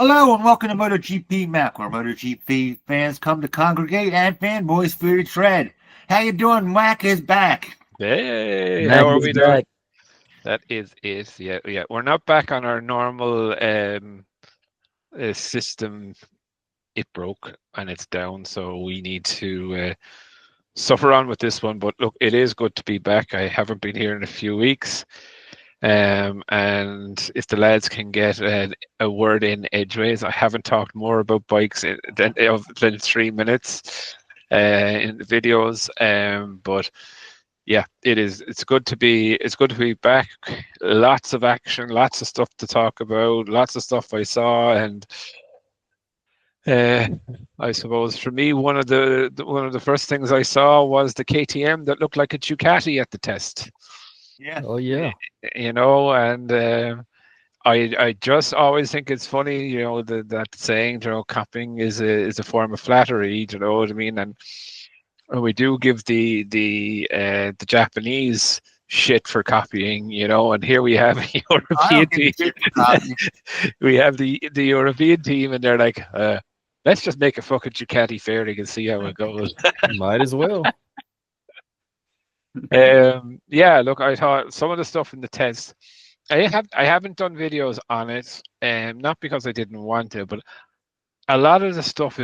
Hello and welcome to MotoGP Mac, where MotoGP fans come to congregate and fanboys fear to tread. How you doing? Mac is back. Hey, Mac how are is we doing? back. That is it. Yeah. We're not back on our normal system. It broke and it's down, so we need to suffer on with this one. But look, it is good to be back. I haven't been here in a few weeks. And if the lads can get a word in edgeways, I haven't talked more about bikes than 3 minutes in the videos. But yeah, it is. It's good to be. It's good to be back. Lots of action, lots of stuff to talk about, lots of stuff I saw, and uh, I suppose for me, one of the first things I saw was the KTM that looked like a Ducati at the test. Yeah. Oh yeah. And I just always think it's funny, that saying, copying is a form of flattery. You know what I mean? And we do give the Japanese shit for copying, and here we have a I European don't give a team. shit for copying. We have the European team, and they're like, let's just make a fucking Ducati fairing and see how it goes. Might as well. Yeah, look, I thought some of the stuff in the test. I haven't done videos on it, not because I didn't want to, but a lot of the stuff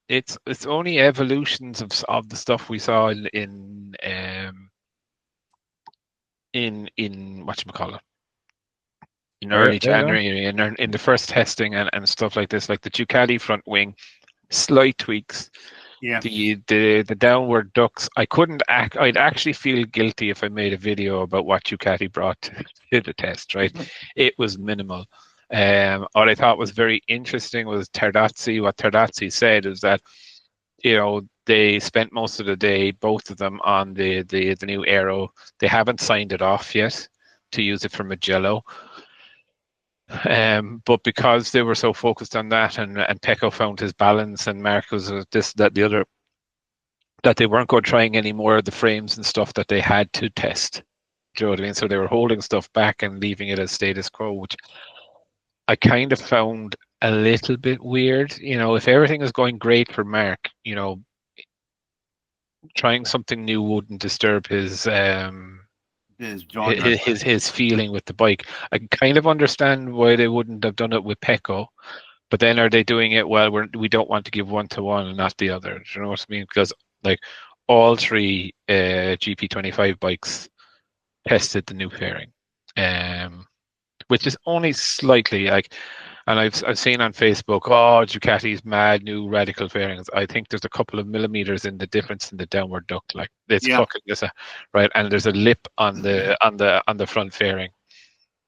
it's only evolutions of the stuff we saw in whatchamacallit, in Right, early right on. January in the first testing and stuff like this, like the Ducati front wing, slight tweaks. Yeah. The downward ducks. I'd actually feel guilty if I made a video about what Ducati brought to the test. Right, it was minimal. What I thought was very interesting was Tardazzi. What Tardazzi said is that they spent most of the day, both of them, on the new aero. They haven't signed it off yet to use it for Mugello. But because they were so focused on that, and Pecco found his balance, and Mark was this, that, the other, that they weren't going trying any more of the frames and stuff that they had to test. Do you know what I mean? So they were holding stuff back and leaving it as status quo, which I kind of found a little bit weird. If everything is going great for Mark, trying something new wouldn't disturb his Genre. his feeling with the bike. I can kind of understand why they wouldn't have done it with Pecco, but then are they doing it well? We don't want to give one to one and not the other. Do you know what I mean? Because like all three GP25 bikes tested the new fairing, which is only slightly like. And I've seen on Facebook, oh, Ducati's mad new radical fairings. I think there's a couple of millimeters in the difference in the downward duct. Like it's Yeah. fucking this, right? And there's a lip on the front fairing.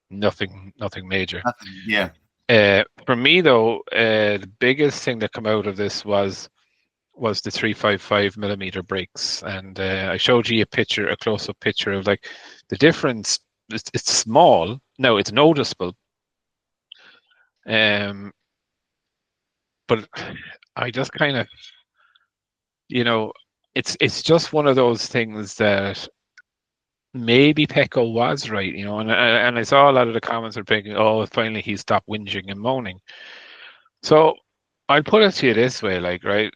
Nothing major. Nothing. Yeah. For me though, the biggest thing that came out of this was the 355 millimeter brakes, and I showed you a close-up picture of like the difference. It's small. No, it's noticeable. Um, but I just kind of, it's just one of those things that maybe Pecco was right, and I saw a lot of the comments are thinking, oh, finally he stopped whinging and moaning. So I'll put it to you this way, like, right,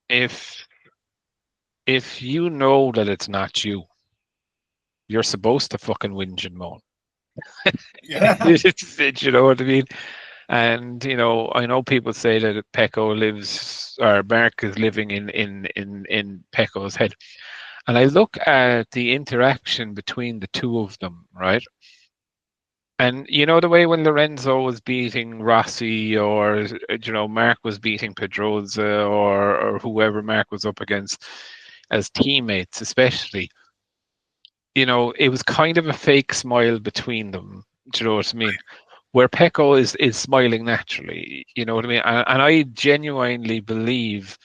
if you know that it's not you, you're supposed to fucking whinge and moan. Yeah. You know what I mean? And I know people say that Pecco lives, or Mark is living in Pecco's head. And I look at the interaction between the two of them, right? And the way when Lorenzo was beating Rossi, or Mark was beating Pedrosa, or whoever Mark was up against as teammates, especially, it was kind of a fake smile between them. Do you know what I mean? Where Pecco is smiling naturally, you know what I mean? And I genuinely believe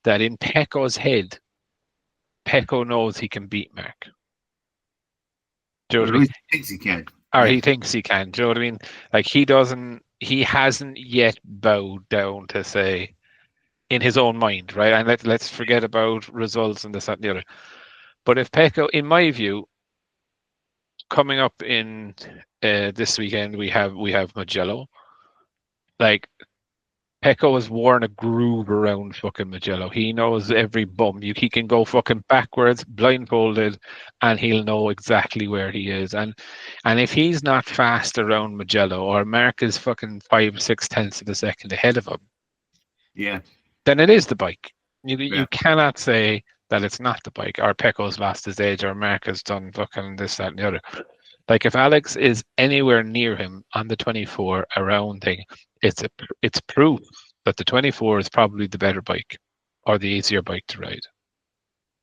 that in Pecco's head, Pecco knows he can beat Mark. Do you know Or what at I mean? least he thinks he can. Or Yeah. he thinks he can. Do you know what I mean? Like he hasn't yet bowed down to say in his own mind, right? And let's forget about results and this, that, and the other. But if Pecco, in my view, coming up in this weekend, we have Mugello. Like Pecco has worn a groove around fucking Mugello. He knows every bump. He can go fucking backwards, blindfolded, and he'll know exactly where he is. And if he's not fast around Mugello, or Mark is fucking 5-6 tenths of a second ahead of him, Yeah. then it is the bike. You Yeah. cannot say that it's not the bike, or Pecco's lost his edge, or Mark has done fucking this, that, and the other. Like if Alex is anywhere near him on the 24 around thing, it's proof that the 24 is probably the better bike or the easier bike to ride.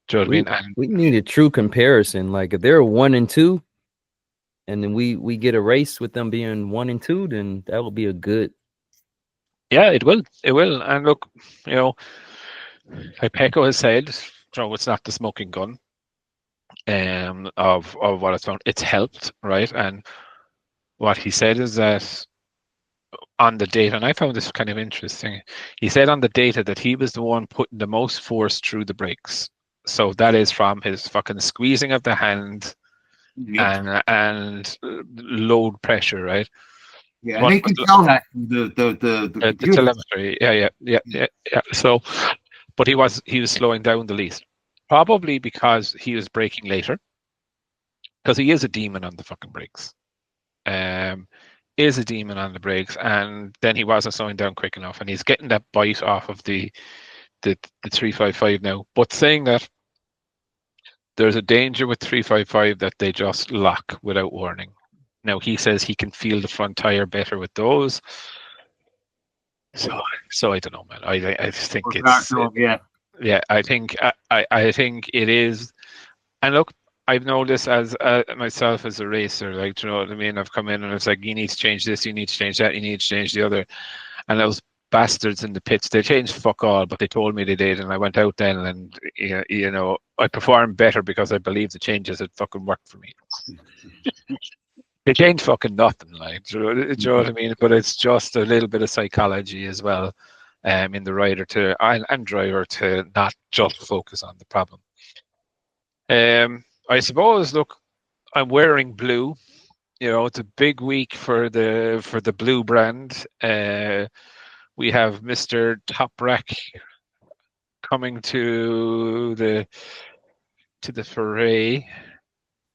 Do you know what I mean? And We need a true comparison. Like if they're 1 and 2, and then we get a race with them being 1 and 2, then that will be a good. yeah, it will. It will. And look, you know, like Pecco has said, it's not the smoking gun of what it's found. It's helped, right? And what he said is that on the data, and I found this kind of interesting. He said on the data that he was the one putting the most force through the brakes. So that is from his fucking squeezing of the hand and load pressure, right? Yeah, and they can tell that the telemetry. Yeah. So, but he was slowing down the least, probably because he was braking later, because he is a demon on the fucking brakes. Is a demon on the brakes, and then he wasn't slowing down quick enough, and he's getting that bite off of the 355 now. But saying that, there's a danger with 355 that they just lock without warning. Now he says he can feel the front tire better with those. So I don't know, man. I think yeah. I think it is. And look, I've noticed as myself as a racer, like, you know what I mean? I've come in and it's like, you need to change this, you need to change that, you need to change the other. And those bastards in the pits, they changed fuck all, but they told me they did. And I went out then and, you know, I performed better because I believe the changes had fucking worked for me. They changed fucking nothing, like, do you know what I mean? But it's just a little bit of psychology as well, in the rider and driver to not just focus on the problem. I suppose, look, I'm wearing blue. You know, it's a big week for the blue brand. We have Mr. Top Rack coming to the foray.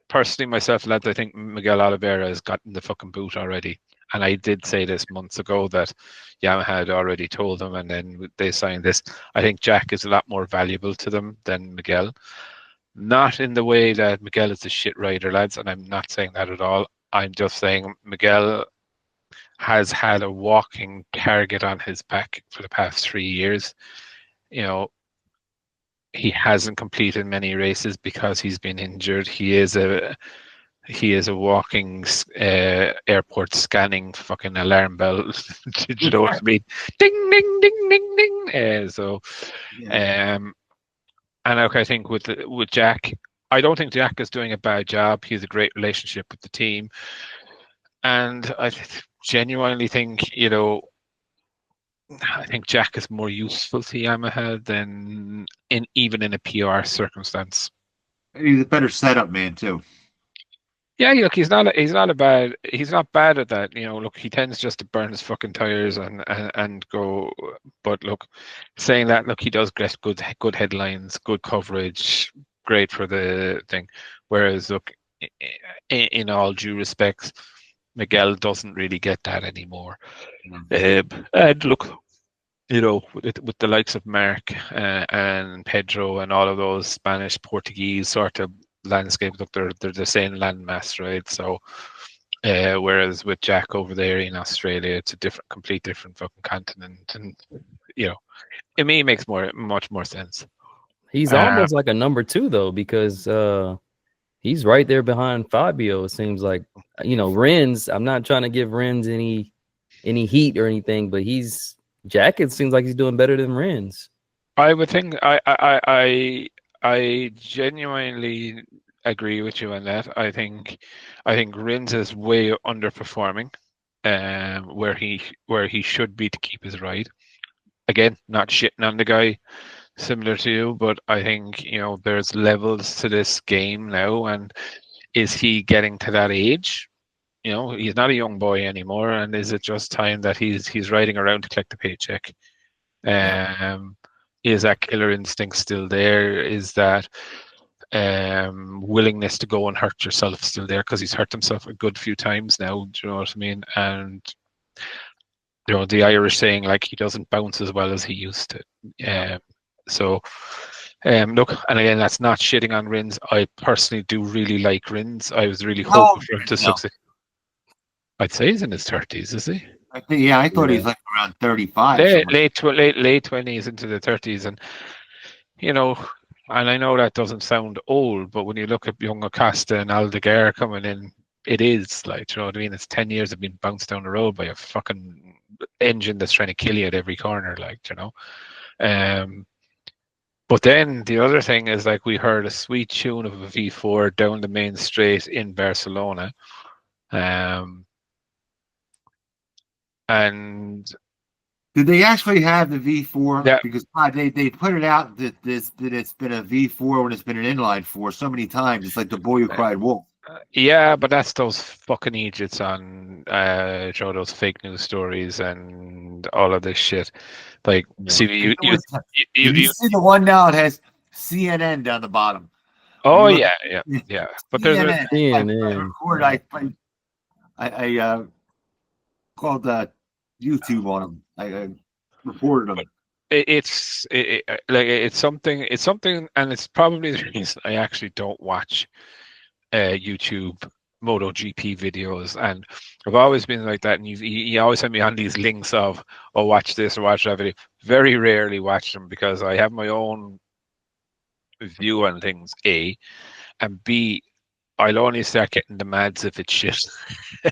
Personally, myself, lads, I think Miguel Oliveira has gotten the fucking boot already. And I did say this months ago that Yamaha had already told them, and then they signed this. I think Jack is a lot more valuable to them than Miguel. Not in the way that Miguel is a shit rider, lads, and I'm not saying that at all. I'm just saying Miguel has had a walking target on his back for the past 3 years. You know, he hasn't completed many races because he's been injured. He is a walking airport scanning fucking alarm bell. Do you know what I mean? Ding ding ding ding ding. And I think with Jack, I don't think Jack is doing a bad job. He has a great relationship with the team, and I genuinely think, you know, I think Jack is more useful to Yamaha than even in a PR circumstance. He's a better setup man too. Yeah, look, he's not bad at that. You know, look, he tends just to burn his fucking tires and go. But look, saying that, look, he does get good headlines, good coverage, great for the thing. Whereas, look, in all due respects, Miguel doesn't really get that anymore. And look, you know, with the likes of Mark and Pedro and all of those Spanish, Portuguese sort of landscape, look, they're the same landmass, right? So whereas with Jack over there in Australia, it's a complete different fucking continent, and you know, it makes much more sense. He's almost like a number 2 though, because he's right there behind Fabio. It seems like, you know, Renz. I'm not trying to give Renz any heat or anything, but Jack, it seems like he's doing better than Renz. I would think I genuinely agree with you on that. I think Rins is way underperforming, where he should be to keep his ride. Again, not shitting on the guy, similar to you, but I think, you know, there's levels to this game now, and is he getting to that age? he's not a young boy anymore, and is it just time that he's riding around to collect the paycheck? Is that killer instinct still there? Is that willingness to go and hurt yourself still there? Because he's hurt himself a good few times now. Do you know what I mean? And the Irish saying, like, he doesn't bounce as well as he used to. So look, and again, that's not shitting on Rins. I personally do really like Rins. I was really hoping for him to succeed. I'd say he's in his 30s, is he? I thought he was like around 35. Late 20s into the 30s, and and I know that doesn't sound old, but when you look at young Acosta and Aldeguer coming in, it is like, you know what I mean? It's 10 years of being bounced down the road by a fucking engine that's trying to kill you at every corner, like, But then the other thing is, like, we heard a sweet tune of a V4 down the main straight in Barcelona. And did they actually have the V4? Yeah. Because they put it out that it's been a V4 when it's been an inline 4 so many times. It's like the boy who cried wolf. Yeah, but that's those fucking idiots on those fake news stories and all of this shit. Like, see, you see the one now? It has CNN down the bottom. Oh yeah. But there's CNN. I called YouTube on them. I reported them. It's something, and it's probably the reason I actually don't watch YouTube MotoGP videos, and I've always been like that. And you always send me on these links of, watch this or watch that video. Very rarely watch them because I have my own view on things. A, and B, I'll only start getting the mads if it's shit,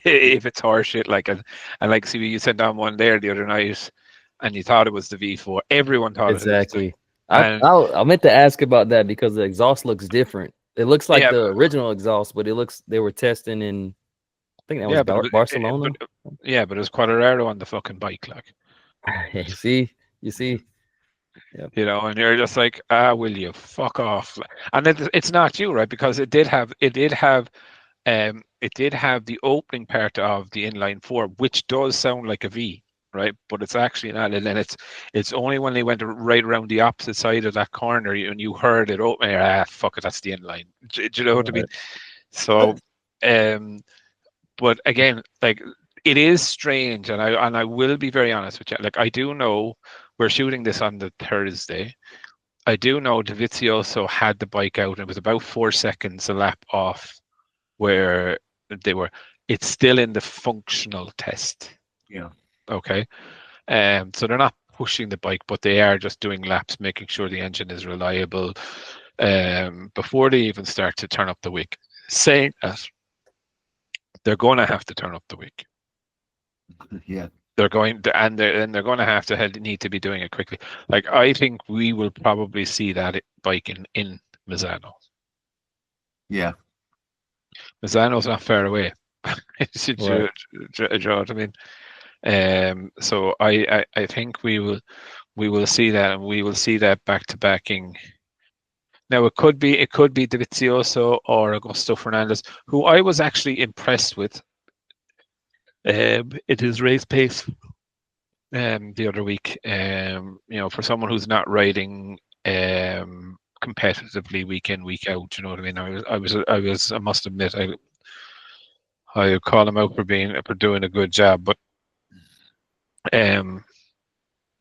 if it's horse shit. Like, and like, see, you sent on one there the other night, and you thought it was the V4. Everyone thought exactly. I meant to ask about that because the exhaust looks different. It looks like the original exhaust, but they were testing in, I think that was Barcelona. But it was Quadraro on the fucking bike, like. You see. Yep. And you're just like, will you fuck off? And it's not you, right? Because it did have the opening part of the inline 4, which does sound like a V, right? But it's actually not. And then it's only when they went right around the opposite side of that corner and you heard it open. Fuck it, that's the inline. Do you know what I mean? So, but again, like, it is strange, and I will be very honest with you. Like, I do know we're shooting this on the Thursday. I do know Dovizioso had the bike out, and it was about 4 seconds a lap off where they were. It's still in the functional test. Yeah. Okay. So they're not pushing the bike, but they are just doing laps, making sure the engine is reliable before they even start to turn up the wick. Saying that, they're going to have to turn up the wick. Yeah. They're going to, and they're going to need to be doing it quickly. Like, I think we will probably see that bike in Misano. Yeah. Misano's not far away. Do you know what I mean? So I think we will see that, and we will see that back-to-backing. Now, it could be Dovizioso or Augusto Fernandez, who I was actually impressed with. It is race pace the other week. For someone who's not riding competitively week in, week out, you know what I mean? I must admit, I call him out for doing a good job, but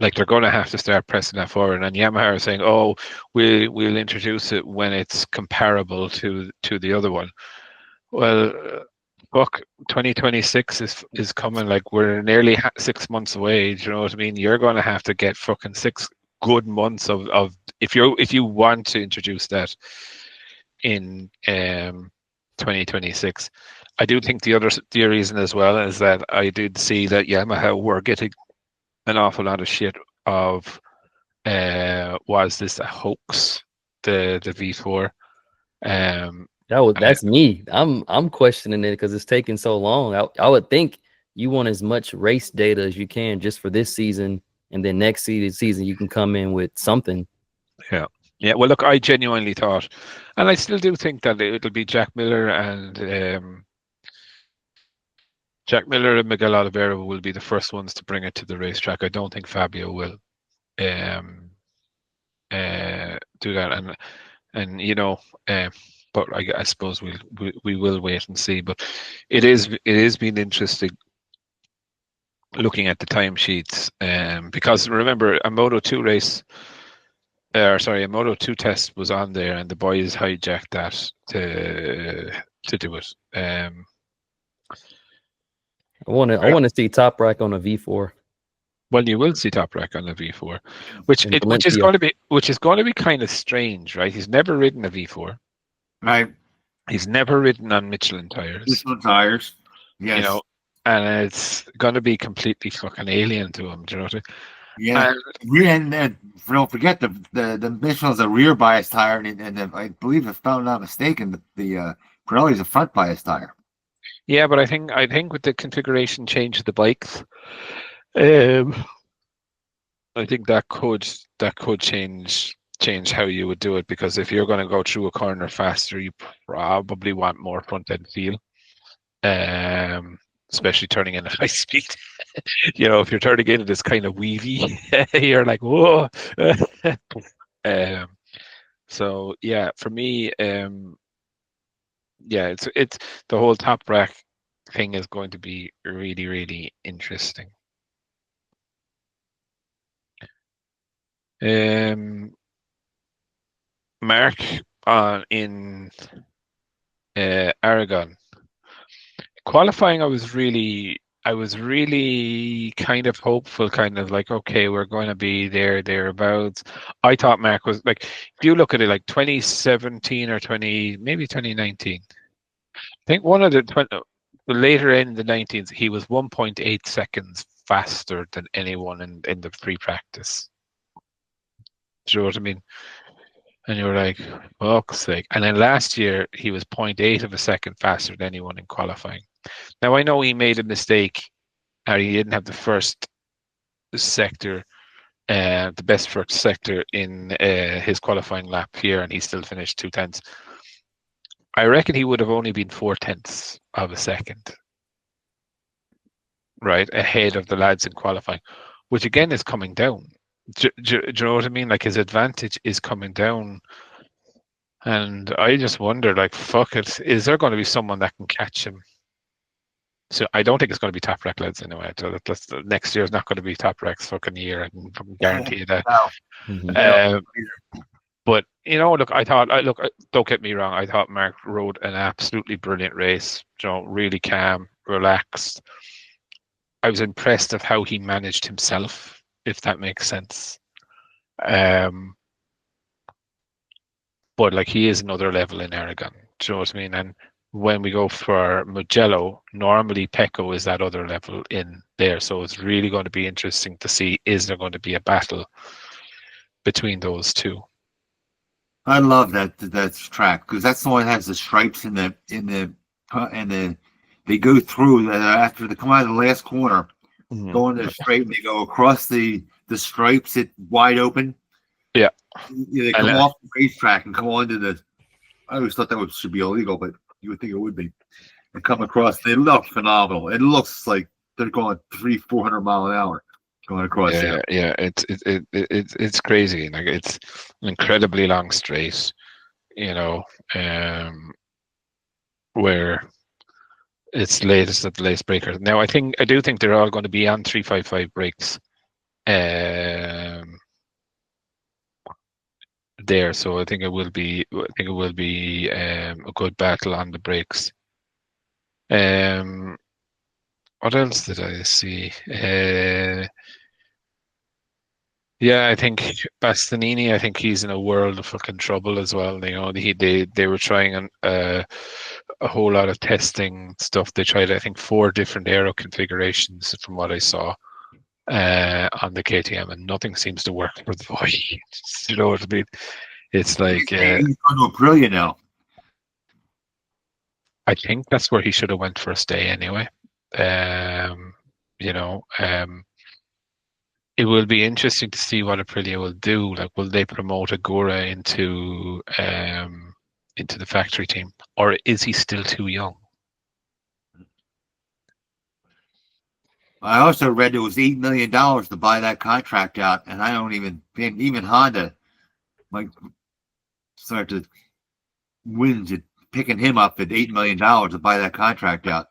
like, they're going to have to start pressing that forward. And Yamaha are saying, we'll introduce it when it's comparable to the other one. Well, fuck, 2026 is coming. Like, we're nearly 6 months away. Do you know what I mean? You're going to have to get fucking 6 good months of if you want to introduce that in 2026. I do think the reason as well is that I did see that Yamaha were getting an awful lot of shit of was this a hoax, the V4? That's me. I'm questioning it because it's taking so long. I would think you want as much race data as you can just for this season, and then next season you can come in with something. Yeah. Well, look, I genuinely thought, and I still do think that it'll be Jack Miller and Jack Miller and Miguel Oliveira will be the first ones to bring it to the racetrack. I don't think Fabio will do that, and you know, but I suppose we will wait and see. But it is been interesting looking at the timesheets, because remember a Moto 2 race, a Moto 2 test was on there, and the boys hijacked that to do it. I want to see Top Rack on a V4. Well, you will see Top Rack on a V4, which is going to be kind of strange, right? He's never ridden a V4, Right. He's never ridden on Michelin tires. Michelin tires. Yes. You know, and it's going to be completely fucking alien to him. Do you know what I mean? Yeah. And don't forget the Michelin's a rear bias tire, and I believe, if I'm not mistaken, the Pirelli's a front bias tire. Yeah, but I think with the configuration change of the bikes, I think that could change how you would do it, because if you're going to go through a corner faster, you probably want more front end feel, especially turning in at high speed. You know, if you're turning in this kind of weavy, you're like, whoa. So yeah, for me, yeah, it's the whole Top Rack thing is going to be really, really interesting. Mark in Aragon qualifying, I was really kind of hopeful, kind of like, okay, we're going to be thereabouts. I thought Mark was like, if you look at it like 2017 or maybe 2019, I think one of the later in the 19s, he was 1.8 seconds faster than anyone in the free practice. Do you know what I mean? And you were like, fuck's sake. And then last year, he was 0.8 of a second faster than anyone in qualifying. Now, I know he made a mistake. He didn't have the first sector, the best first sector in his qualifying lap here, and he still finished 2/10. I reckon he would have only been 4/10 of a second, right, ahead of the lads in qualifying, which again is coming down. Do you know what I mean? Like, his advantage is coming down. And I just wonder, like, fuck it, is there going to be someone that can catch him? So I don't think it's going to be Top Rack lads anyway. That's next year's not going to be Top Rack's fucking year. I can guarantee you that. No. But you know, look, don't get me wrong. I thought Mark rode an absolutely brilliant race. You know, really calm, relaxed. I was impressed of how he managed himself, if that makes sense. But like, he is another level in Aragon. Do you know what I mean? And when we go for Mugello, normally Pecco is that other level in there. So it's really going to be interesting to see, is there going to be a battle between those two? I love that track, because that's the one that has the stripes and they go through after they come out of the last corner, go into the straight, and they go across the stripes, it wide open. Yeah. They come off the racetrack and come onto the. I always thought that should be illegal, but you would think it would be. And come across, they look phenomenal. It looks like they're going 300-400 mile an hour going across. Yeah. It's crazy. Like, it's an incredibly long straight, you know, where it's latest at the latest breakers. Now, I do think they're all going to be on 355 brakes. There, so I think it will be a good battle on the brakes. What else did I see? Yeah, I think Bastianini, I think he's in a world of fucking trouble as well. You know, they were trying a whole lot of testing stuff. They tried, I think, 4 different aero configurations from what I saw on the KTM, and nothing seems to work for the boy. You know what I mean? It's like he's going to Aprilia now. I think that's where he should have went for a stay anyway. You know, it will be interesting to see what Aprilia will do. Like, will they promote Agura into the factory team, or is he still too young? I also read it was $8 million to buy that contract out, and I don't even Honda might start to wins it picking him up at $8 million to buy that contract out.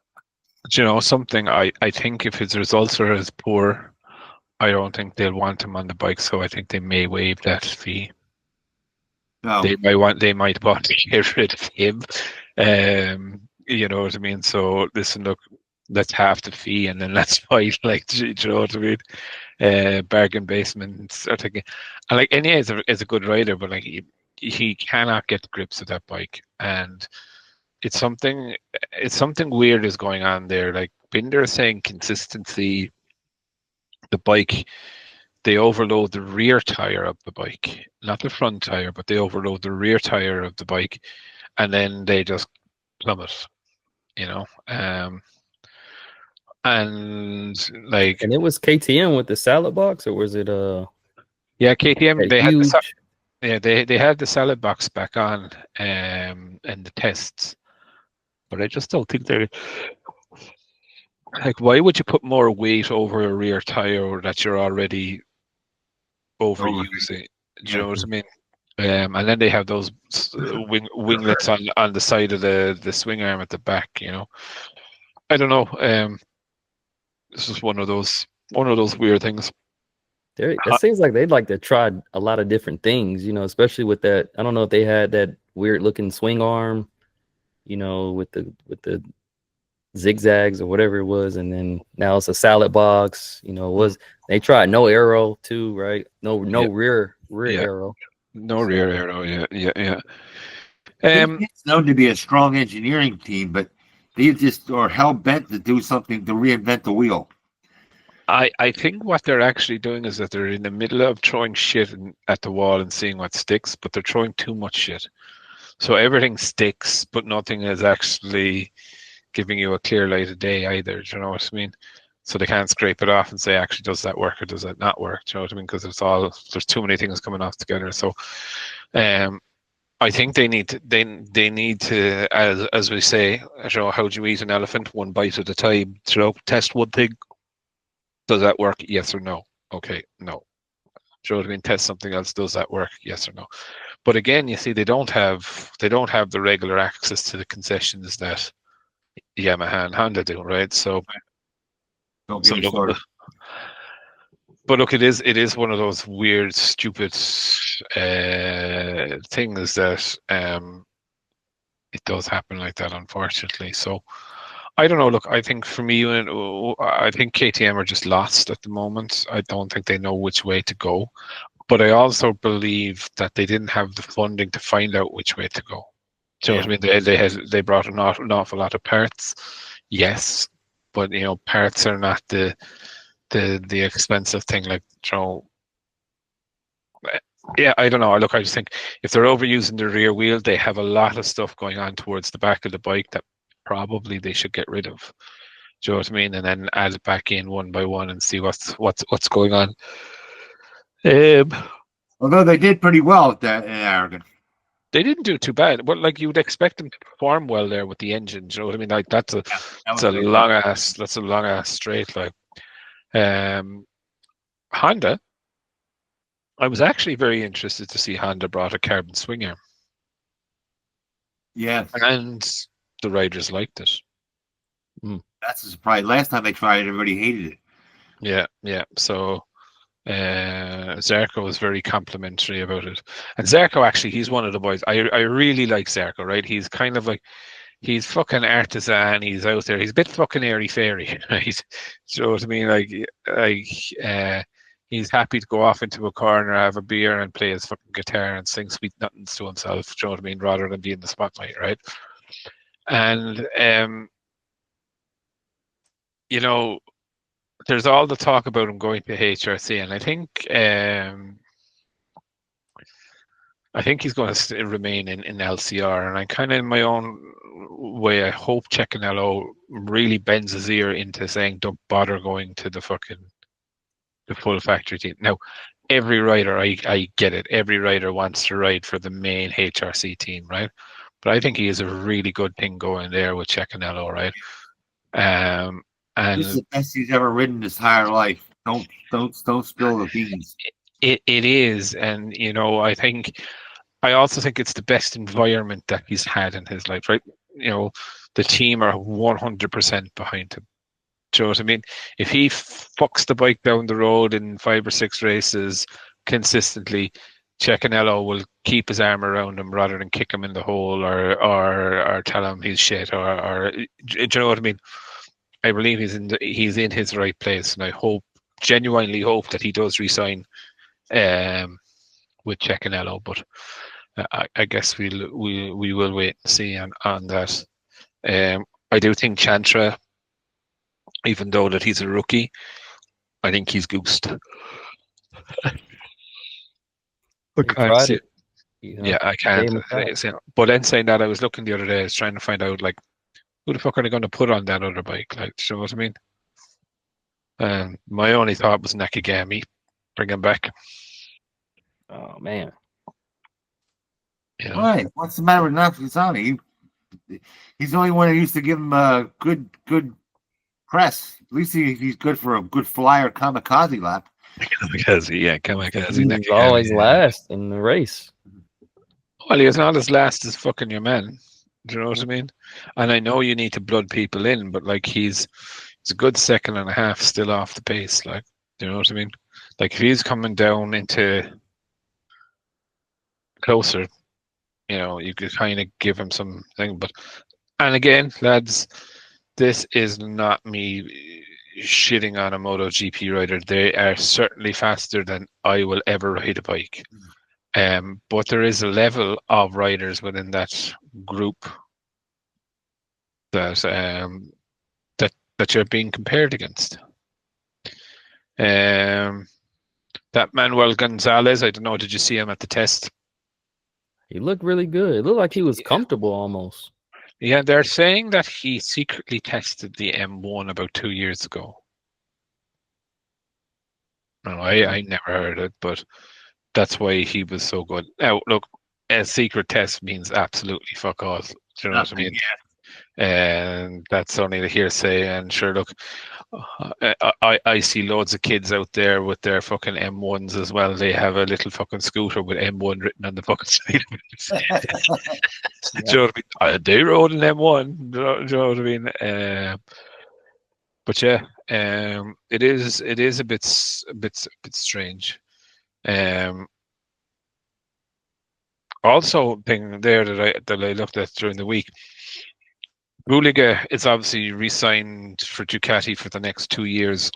But, you know, something I think if his results are as poor, I don't think they'll want him on the bike, so I think they may waive that fee. No. They might want to get rid of him. You know what I mean? So listen, look, let's half the fee and then let's fight. Like, do you know what I mean? Bargain basements. I think, and like, NA is a good rider, but like he cannot get the grips of that bike, and it's something weird is going on there. Like Binder is saying consistency. The bike, they overload the rear tire of the bike, not the front tire, but they overload the rear tire of the bike, and then they just plummet. You know, and like, And it was KTM with the salad box, or was it yeah, KTM they huge... they had the salad box back on in the tests, but I just don't think they're like, why would you put more weight over a rear tire that you're already overusing? Do you know what I mean? And then they have those winglets on the side of the swing arm at the back. You know, I don't know. This is one of those weird things. It seems like they'd like to try a lot of different things. You know, especially with that. I don't know if they had that weird looking swing arm. You know, with the zigzags or whatever it was, and then now it's a salad box. You know, they tried no arrow too, right? No rear arrow. No rear arrow, yeah. It's known to be a strong engineering team, but they just are hell bent to do something to reinvent the wheel. I think what they're actually doing is that they're in the middle of throwing shit at the wall and seeing what sticks, but they're throwing too much shit. So everything sticks, but nothing is actually giving you a clear light of day either. Do you know what I mean? So they can't scrape it off and say, actually, does that work or does that not work? Do you know what I mean? Because there's too many things coming off together. So I think they need to, as we say, you know, how do you eat an elephant? One bite at a time. You know, test one thing. Does that work? Yes or no? Okay, no. Do you know what I mean? Test something else. Does that work? Yes or no? But again, you see, they don't have the regular access to the concessions that Yamaha and Honda do, right? So look, it is one of those weird, stupid things that it does happen like that, unfortunately. So I don't know. Look, I think for me, I think KTM are just lost at the moment. I don't think they know which way to go. But I also believe that they didn't have the funding to find out which way to go. Do you know what I mean? They brought an awful lot of parts, yes, but you know, parts are not the expensive thing. Like, you know, yeah, I don't know. Look, I just think if they're overusing the rear wheel, they have a lot of stuff going on towards the back of the bike that probably they should get rid of. Do you know what I mean? And then add it back in one by one and see what's going on. Although they did pretty well at that in Aragon. They didn't do too bad. But like, you would expect them to perform well there with the engine. Do you know what I mean? Like, that's a long ass straight. Like, Honda, I was actually very interested to see Honda brought a carbon swing arm. Yeah, and the riders liked it. That's a surprise. Last time they tried it, everybody hated it. Yeah. So Zarco was very complimentary about it. And Zarco, actually, he's one of the boys. I really like Zarco, right? He's kind of like, he's fucking artisan. He's out there. He's a bit fucking airy-fairy, right? You know what I mean? Like, he's happy to go off into a corner, have a beer, and play his fucking guitar and sing sweet nothings to himself. Do you know what I mean? Rather than be in the spotlight, right? And you know, there's all the talk about him going to HRC, and I think he's going to remain in LCR. And I'm kind of in my own way. I hope Cecchinello really bends his ear into saying, "Don't bother going to the full factory team." Now, every rider, I get it. Every rider wants to ride for the main HRC team, right? But I think he has a really good thing going there with Cecchinello, right? This is And the best he's ever ridden his entire life. Don't spill the beans. it is, and I think I also think it's the best environment that he's had in his life, right? The team are 100% behind him. Do you know what I mean? If he fucks the bike down the road in 5 or 6 races consistently, Cecchinello will keep his arm around him rather than kick him in the hole or tell him he's shit or do you know what I mean? I believe he's in his right place, and I genuinely hope that he does resign with Cecchinello. But I guess we will wait and see on that. I do think Chantra, even though that he's a rookie, I think he's goosed. Yeah, I can't. But then saying that, I was looking the other day, I was trying to find out like who the fuck are they going to put on that other bike? Like, do you know what I mean? My only thought was Nakagami, bring him back. Oh man. Why? What's the matter with Nakagami? He's the only one who used to give him good press. At least he's good for a good flyer kamikaze lap. Kamikaze. He's always last in the race. Well, he was not as last as fucking your man. Do you know what I mean? And I know you need to blood people in, but like he's a good second and a half still off the pace. Like, do you know what I mean? Like if he's coming down into closer, you could kind of give him something. And again, lads, this is not me shitting on a MotoGP rider. They are certainly faster than I will ever ride a bike. But there is a level of riders within that group that you're being compared against. That Manuel Gonzalez, I don't know, did you see him at the test? He looked really good. It looked like he was comfortable almost. Yeah, they're saying that he secretly tested the M1 about 2 years ago. No, I never heard it, but that's why he was so good. Now, look, a secret test means absolutely fuck all. Do you know what I mean? Yeah. And that's only the hearsay. And sure, look, I see loads of kids out there with their fucking M1s as well. They have a little fucking scooter with M1 written on the fucking side of it. Do you know what I mean? They rode an M1. Do you know what I mean? But yeah, it is a bit strange. Also, thing there that I looked at during the week, Buliga is obviously re-signed for Ducati for the next 2 years.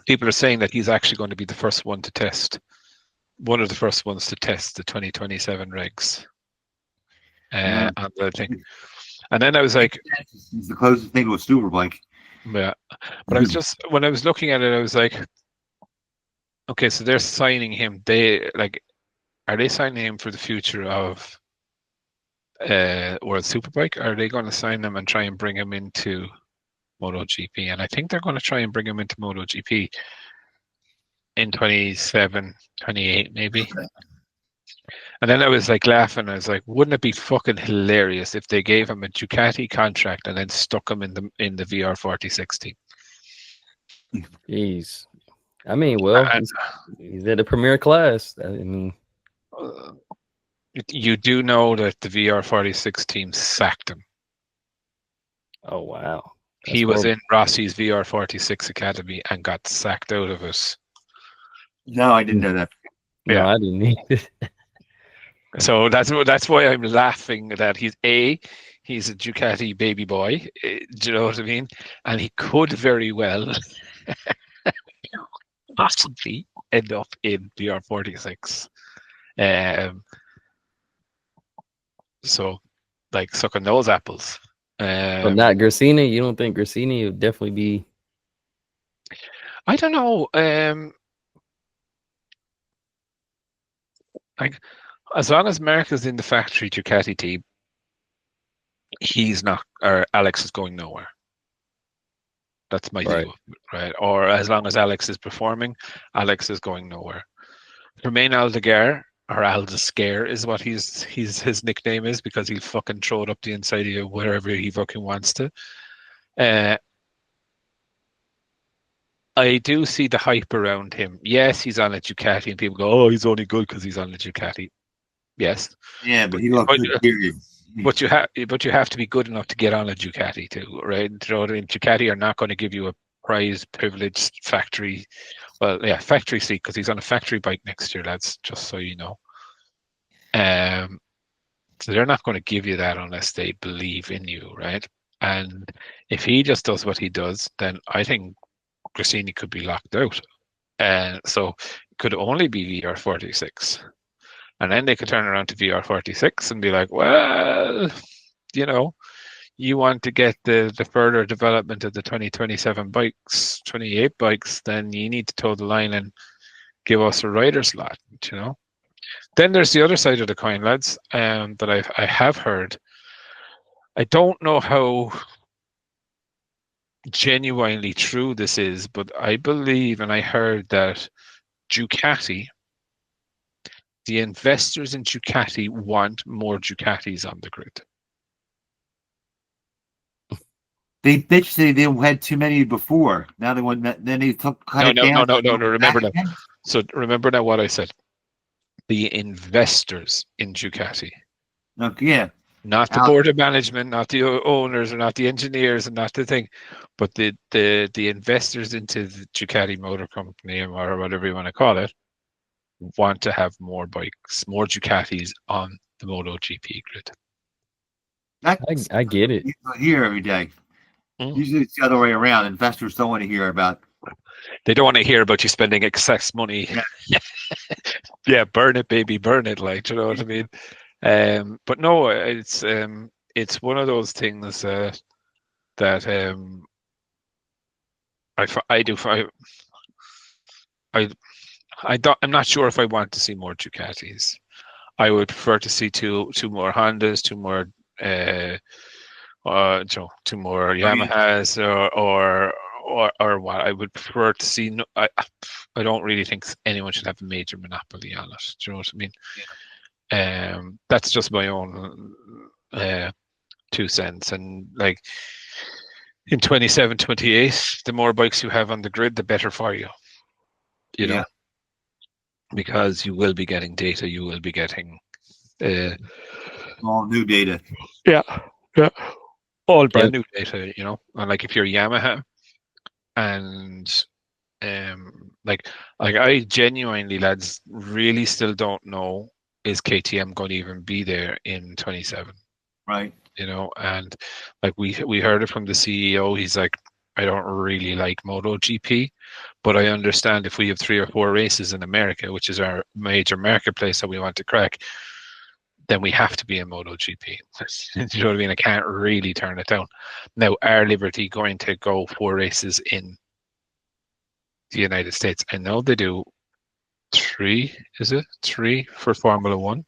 People are saying that he's actually going to be the first one to test, one of the first ones to test the 2027 regs. On the thing. And then I was like, he's the closest thing to a Superbike. Yeah, but I was just, when I was looking at it, I was like, okay, so they're signing him. Are they signing him for the future of World Superbike? Or are they going to sign him and try and bring him into MotoGP? And I think they're going to try and bring him into MotoGP in 27, 28 maybe. Okay. And then I was like laughing. I was like, wouldn't it be fucking hilarious if they gave him a Ducati contract and then stuck him in the VR40 team? Jeez. I mean, well, he's at a premier class. I mean, you do know that the VR46 team sacked him. Oh wow! He was in Rossi's VR46 academy and got sacked out of it. No, I didn't know that. Yeah, no, I didn't either. So that's why I'm laughing that he's a Ducati baby boy. Do you know what I mean? And he could very well possibly end up in VR46. So, like, sucking those apples. But not Grassini? You don't think Grassini would definitely be? I don't know. Like, as long as Mark is in the factory Ducati team, he's not, or Alex is going nowhere. That's my view, right? Or as long as Alex is performing, Alex is going nowhere. Romain Aldeguer, or Aldescare is what his nickname is, because he'll fucking throw it up the inside of you wherever he fucking wants to. I do see the hype around him. Yes, he's on a Ducati, and people go, "Oh, he's only good because he's on a Ducati." Yes, Yeah, but he looked good. Period. but you have to be good enough to get on a Ducati too, right? Ducati are not going to give you a prize privileged factory. Well, yeah, factory seat because he's on a factory bike next year, lads. Just so you know. So they're not going to give you that unless they believe in you, right? And if he just does what he does, then I think Grassini could be locked out. So it could only be VR46. And then they could turn around to VR46 and be like, well, you want to get the further development of the 2027 bikes, 28 bikes, then you need to toe the line and give us a rider's lot, Then there's the other side of the coin, lads, that I have heard. I don't know how genuinely true this is, but I believe and I heard that Ducati, the investors in Ducati want more Ducatis on the grid. They bitched they had too many before. Now they want that. Then they cut it down. No. Remember now. So remember now what I said. The investors in Ducati. Yeah. Not the board of management, not the owners, or not the engineers, and not the thing, but the investors into the Ducati Motor Company, or whatever you want to call it, want to have more bikes, more Ducatis on the MotoGP grid. I get it. You don't hear every day. Usually it's the other way around. Investors don't want to hear about. They don't want to hear about you spending excess money. Yeah, burn it, baby, burn it. Like, you know what I mean? But no, it's one of those things that I'm not sure if I want to see more Ducatis. I would prefer to see two more Hondas, two more Yamahas, or what. I would prefer to see. I don't really think anyone should have a major monopoly on it. Do you know what I mean? Yeah. That's just my own 2 cents. And like in 27, 28, the more bikes you have on the grid, the better for you. You know, because you will be getting data. You will be getting all new data. Yeah. All brand new data, And like if you're Yamaha, and like I genuinely, lads, really still don't know, is KTM going to even be there in 27? Right. And like we heard it from the CEO. He's like, I don't really like MotoGP, but I understand if we have 3 or 4 races in America, which is our major marketplace that we want to crack, then we have to be in MotoGP. You know what I mean? I can't really turn it down. Now, are Liberty going to go 4 races in the United States? I know they do 3, is it? 3 for Formula 1?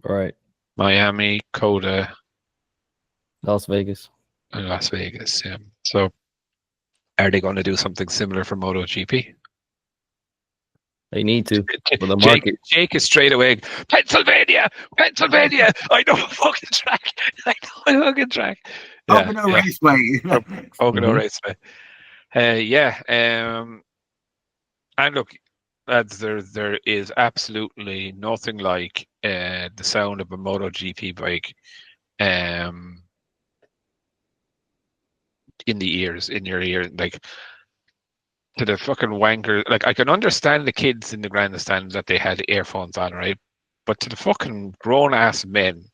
Right. Miami, Coda, Las Vegas. And Las Vegas, yeah. So are they going to do something similar for MotoGP? They need to. For the market. Jake is straight away, Pennsylvania! I know a fucking track. Pocono Raceway. Pocono Raceway. And look, lads, there is absolutely nothing like the sound of a MotoGP bike in your ear, like to the fucking wanker. Like, I can understand the kids in the grandstand that they had earphones on, right? But to the fucking grown ass men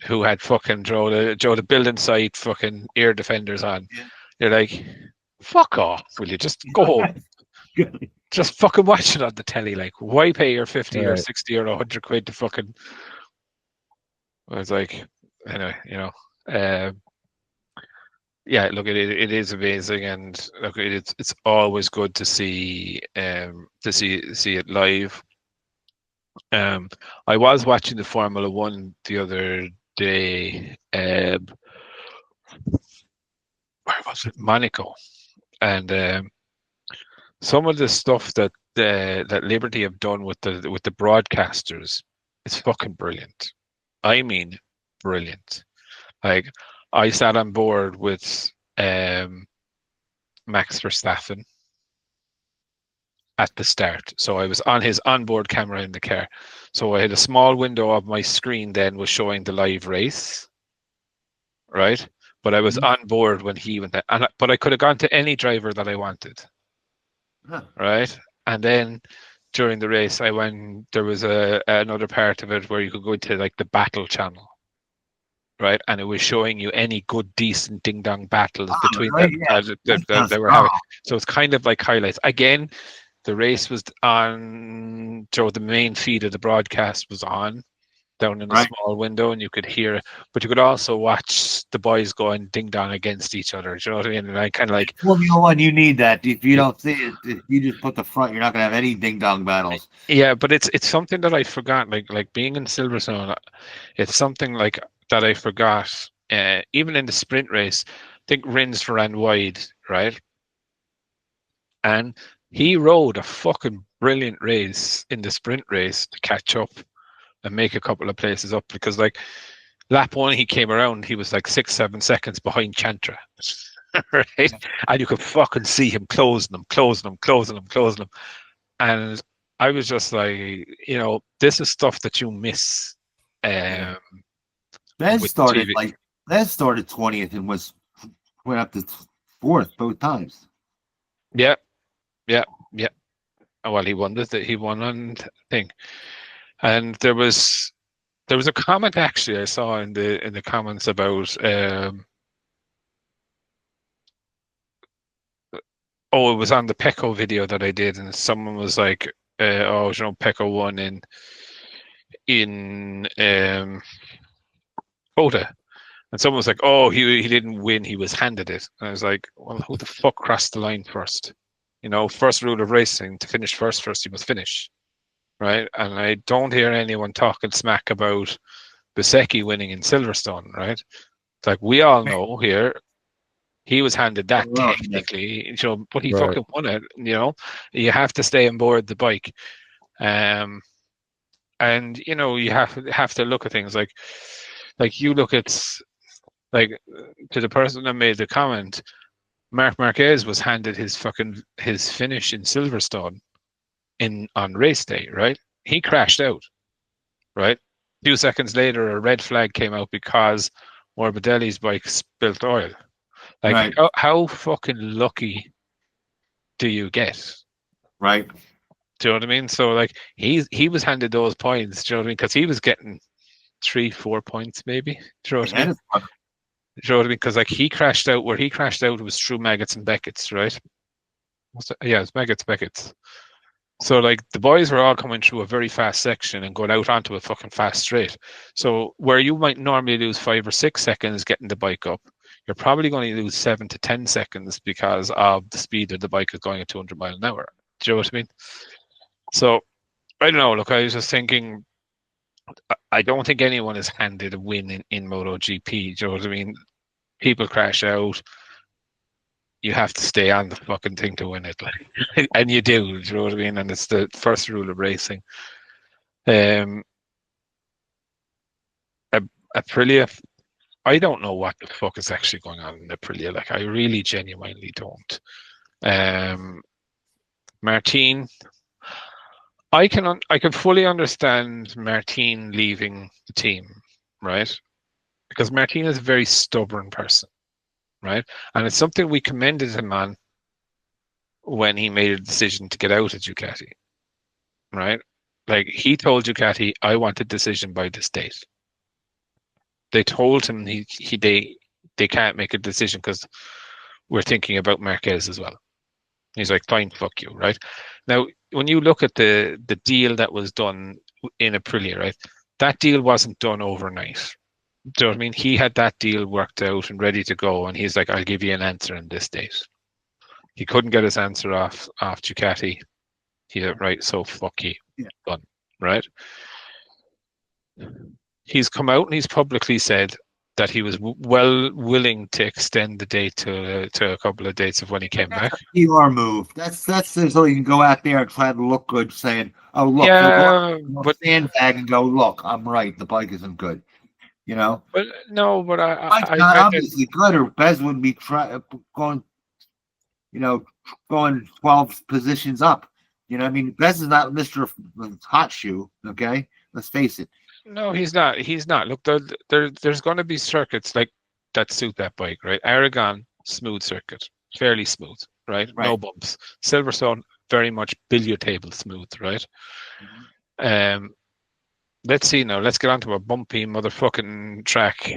who had fucking Joe the building site fucking ear defenders on, you're like, fuck off, will you just go home? Just fucking watch it on the telly. Like, why pay your 50 or 60 or 100 quid to fucking... I was like, anyway, look, it is amazing, and look, it's always good to see it live. I was watching the Formula One the other day. Where was it? Monaco, and some of the stuff that Liberty have done with the broadcasters is fucking brilliant. I mean, brilliant. Like, I sat on board with Max Verstappen at the start. So I was on his onboard camera in the car. So I had a small window of my screen then was showing the live race, right? But I was on board when he went there. But I could have gone to any driver that I wanted, right? And then during the race, there was another part of it where you could go into like the battle channel, right? And it was showing you any good, decent ding-dong battles between them that they were having. So it's kind of like highlights. Again, the race was on, so the main feed of the broadcast was on down in a small window, and you could hear it, but you could also watch the boys going ding-dong against each other. Do you know what I mean? And I kind of like... Formula One, you need that. If you don't see it, if you just put the front, you're not going to have any ding-dong battles. Yeah, but it's something that I forgot. Like being in Silverstone, it's something like that I forgot. Even in the sprint race, I think Rins ran wide, right? And he rode a fucking brilliant race in the sprint race to catch up and make a couple of places up, because like lap one he came around, he was like 6-7 seconds behind Chantra. Right? And you could fucking see him closing them. And I was just like, you know, this is stuff that you miss. Bez started 20th and went up to 4th both times. Yeah. Well, he won on thing. And there was a comment actually I saw in the comments about it was on the Pecco video that I did, and someone was like, Pecco won in Kota. And someone was like, oh, he didn't win, he was handed it. And I was like, well, who the fuck crossed the line first? You know, first rule of racing, to finish first you must finish. Right? And I don't hear anyone talking smack about Bezzecchi winning in Silverstone, right? It's like, we all know here, he was handed that technically, you know, but he fucking won it, you know? You have to stay on board the bike. And, you know, you have to look at things like you look at, like, to the person that made the comment, Marc Marquez was handed his finish in Silverstone on race day, right? He crashed out, right? 2 seconds later, a red flag came out because Morbidelli's bike spilled oil. Like, how fucking lucky do you get? Right. Do you know what I mean? So, like, he was handed those points, do you know what I mean? Because he was getting 3-4 points, maybe. Do you know what I mean? Do you know what I mean? Because, like, he crashed out. Where he crashed out was through Maggots and Beckett's, right? Yeah, it's Maggots, Beckett's. So, like, the boys were all coming through a very fast section and going out onto a fucking fast straight. So, where you might normally lose 5 or 6 seconds getting the bike up, you're probably going to lose 7 to 10 seconds because of the speed that the bike is going at 200 miles an hour. Do you know what I mean? So, I don't know. Look, I was just thinking, I don't think anyone is handed a win in MotoGP. Do you know what I mean? People crash out. You have to stay on the fucking thing to win it, like, and you do. Do you know what I mean? And it's the first rule of racing. Aprilia, I don't know what the fuck is actually going on in Aprilia. Like, I really genuinely don't. Martin, I can fully understand Martin leaving the team, right? Because Martin is a very stubborn person, right? And it's something we commended him on when he made a decision to get out of Ducati, right? Like, he told Ducati, I want a decision by this date. They told him they can't make a decision because we're thinking about Marquez as well. He's like, fine, fuck you, right? Now, when you look at the deal that was done in Aprilia, right, that deal wasn't done overnight. Do you know what I mean? He had that deal worked out and ready to go, and he's like, I'll give you an answer on this date. He couldn't get his answer off Ducati. He's like, right, so fuck you. Yeah. Done, right? He's come out and he's publicly said that he was willing to extend the date to a couple of dates of when he came back. A PR move. That's so you can go out there and try to look good, saying, "Oh, look, but sandbag and go, look, I'm right. The bike isn't good." You know. But no, but I obviously good, or Bez wouldn't be going going 12 positions up. I mean, Bez is not Mr. Hot Shoe. Okay, let's face it. No, he's not. He's not. Look, there's going to be circuits like that suit that bike, right? Aragon, smooth circuit, fairly smooth, right? No bumps. Silverstone, very much billiard table smooth, right? Let's see now. Let's get onto a bumpy motherfucking track.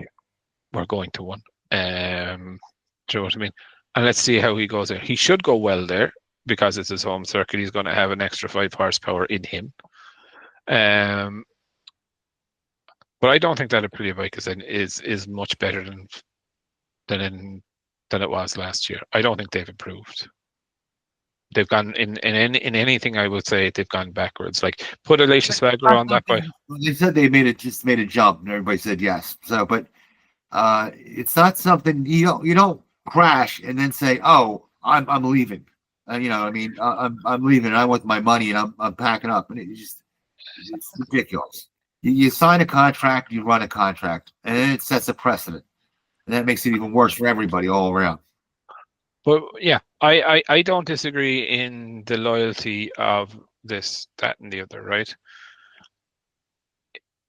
We're going to one. Do you know what I mean? And let's see how he goes there. He should go well there because it's his home circuit. He's going to have an extra 5 horsepower in him. But I don't think that Aprilia bike is much better than it was last year. I don't think they've improved. They've gone in anything. I would say they've gone backwards. Like put Alicia Swagler on that bike. They said they made a jump, and everybody said yes. So, but it's not something you don't crash and then say, "Oh, I'm leaving." I mean, I'm leaving. And I want my money, and I'm packing up, and it's ridiculous. You sign a contract, you run a contract, and then it sets a precedent, and that makes it even worse for everybody all around. But yeah, I don't disagree in the loyalty of this, that, and the other, right?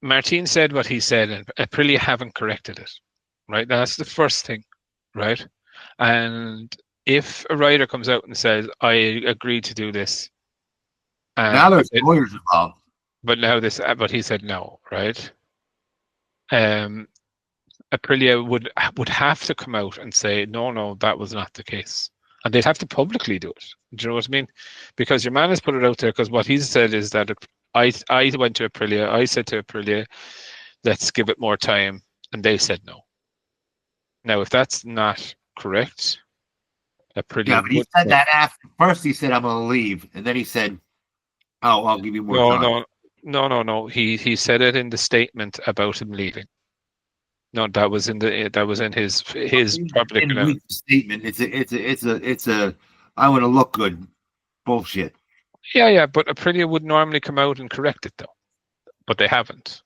Martin said what he said, and Aprilia haven't corrected it, right? That's the first thing, right? And if a rider comes out and says, "I agreed to do this," now there's lawyers involved. But he said no, right? Aprilia would have to come out and say, no, that was not the case. And they'd have to publicly do it. Do you know what I mean? Because your man has put it out there, because what he said is that I went to Aprilia, I said to Aprilia, let's give it more time, and they said no. Now, if that's not correct, Aprilia... Yeah, but he said that after. First he said, I'm going to leave, and then he said, oh, I'll give you more time. No. He said it in the statement about him leaving. No, that was in his public statement. It's a I want to look good bullshit. Yeah, but Aprilia would normally come out and correct it though, but they haven't.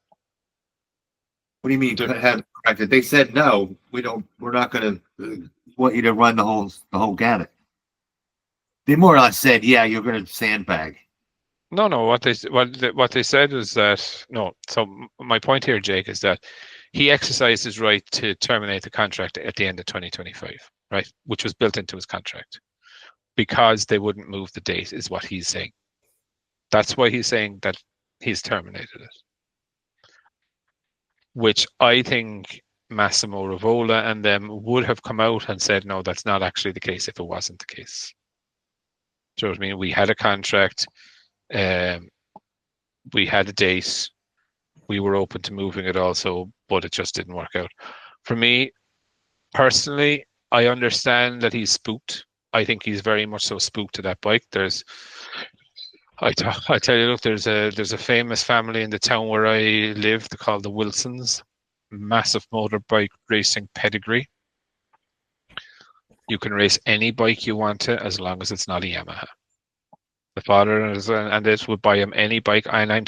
What do you mean have corrected? They said no. We're not going to want you to run the whole gamut. They more or less said, yeah, you're going to sandbag. No. What they said is that no. So my point here, Jake, is that he exercised his right to terminate the contract at the end of 2025, right? Which was built into his contract because they wouldn't move the date, is what he's saying. That's why he's saying that he's terminated it. Which I think Massimo Rivola and them would have come out and said, no, that's not actually the case if it wasn't the case. Do you know what I mean? We had a contract. We had a date. We were open to moving it also, but it just didn't work out. For me, personally, I understand that he's spooked. I think he's very much so spooked to that bike. I tell you, look, there's a famous family in the town where I live. They're called the Wilsons. Massive motorbike racing pedigree. You can race any bike you want to, as long as it's not a Yamaha. The father and this would buy him any bike, and I'm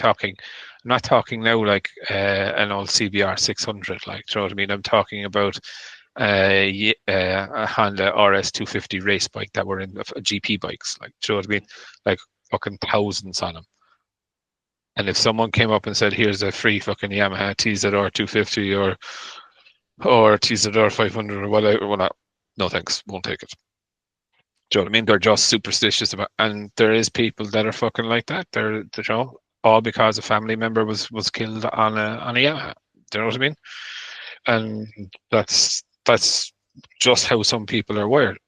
not talking now like an old CBR 600, like, do you know what I mean? I'm talking about a Honda RS 250 race bike that were in GP bikes, like, do you know what I mean? Like fucking thousands on them. And if someone came up and said, here's a free fucking Yamaha TZR 250 or TZR 500 or whatever, well, no thanks, won't take it. Do you know what I mean? They're just superstitious about, and there is people that are fucking like that. They're, you know, all because a family member was killed on a Yamaha. Do you know what I mean? And that's just how some people are wired.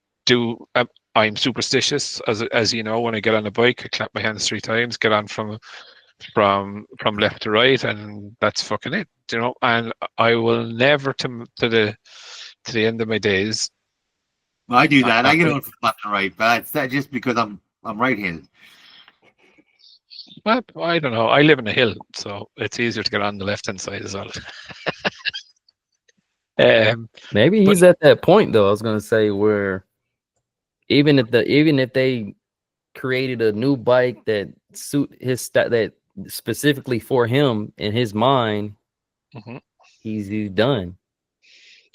I'm superstitious, as you know. When I get on a bike, I clap my hands 3 times, get on from left to right, and that's fucking it. You know, and I will never to the end of my days. Well, I do that. I get on from left to right, but it's not just because I'm right-handed. Well, I don't know. I live in a hill, so it's easier to get on the left-hand side as well. Maybe he's at that point, though. I was going to say where even if they created a new bike that suit his that specifically for him in his mind, he's done.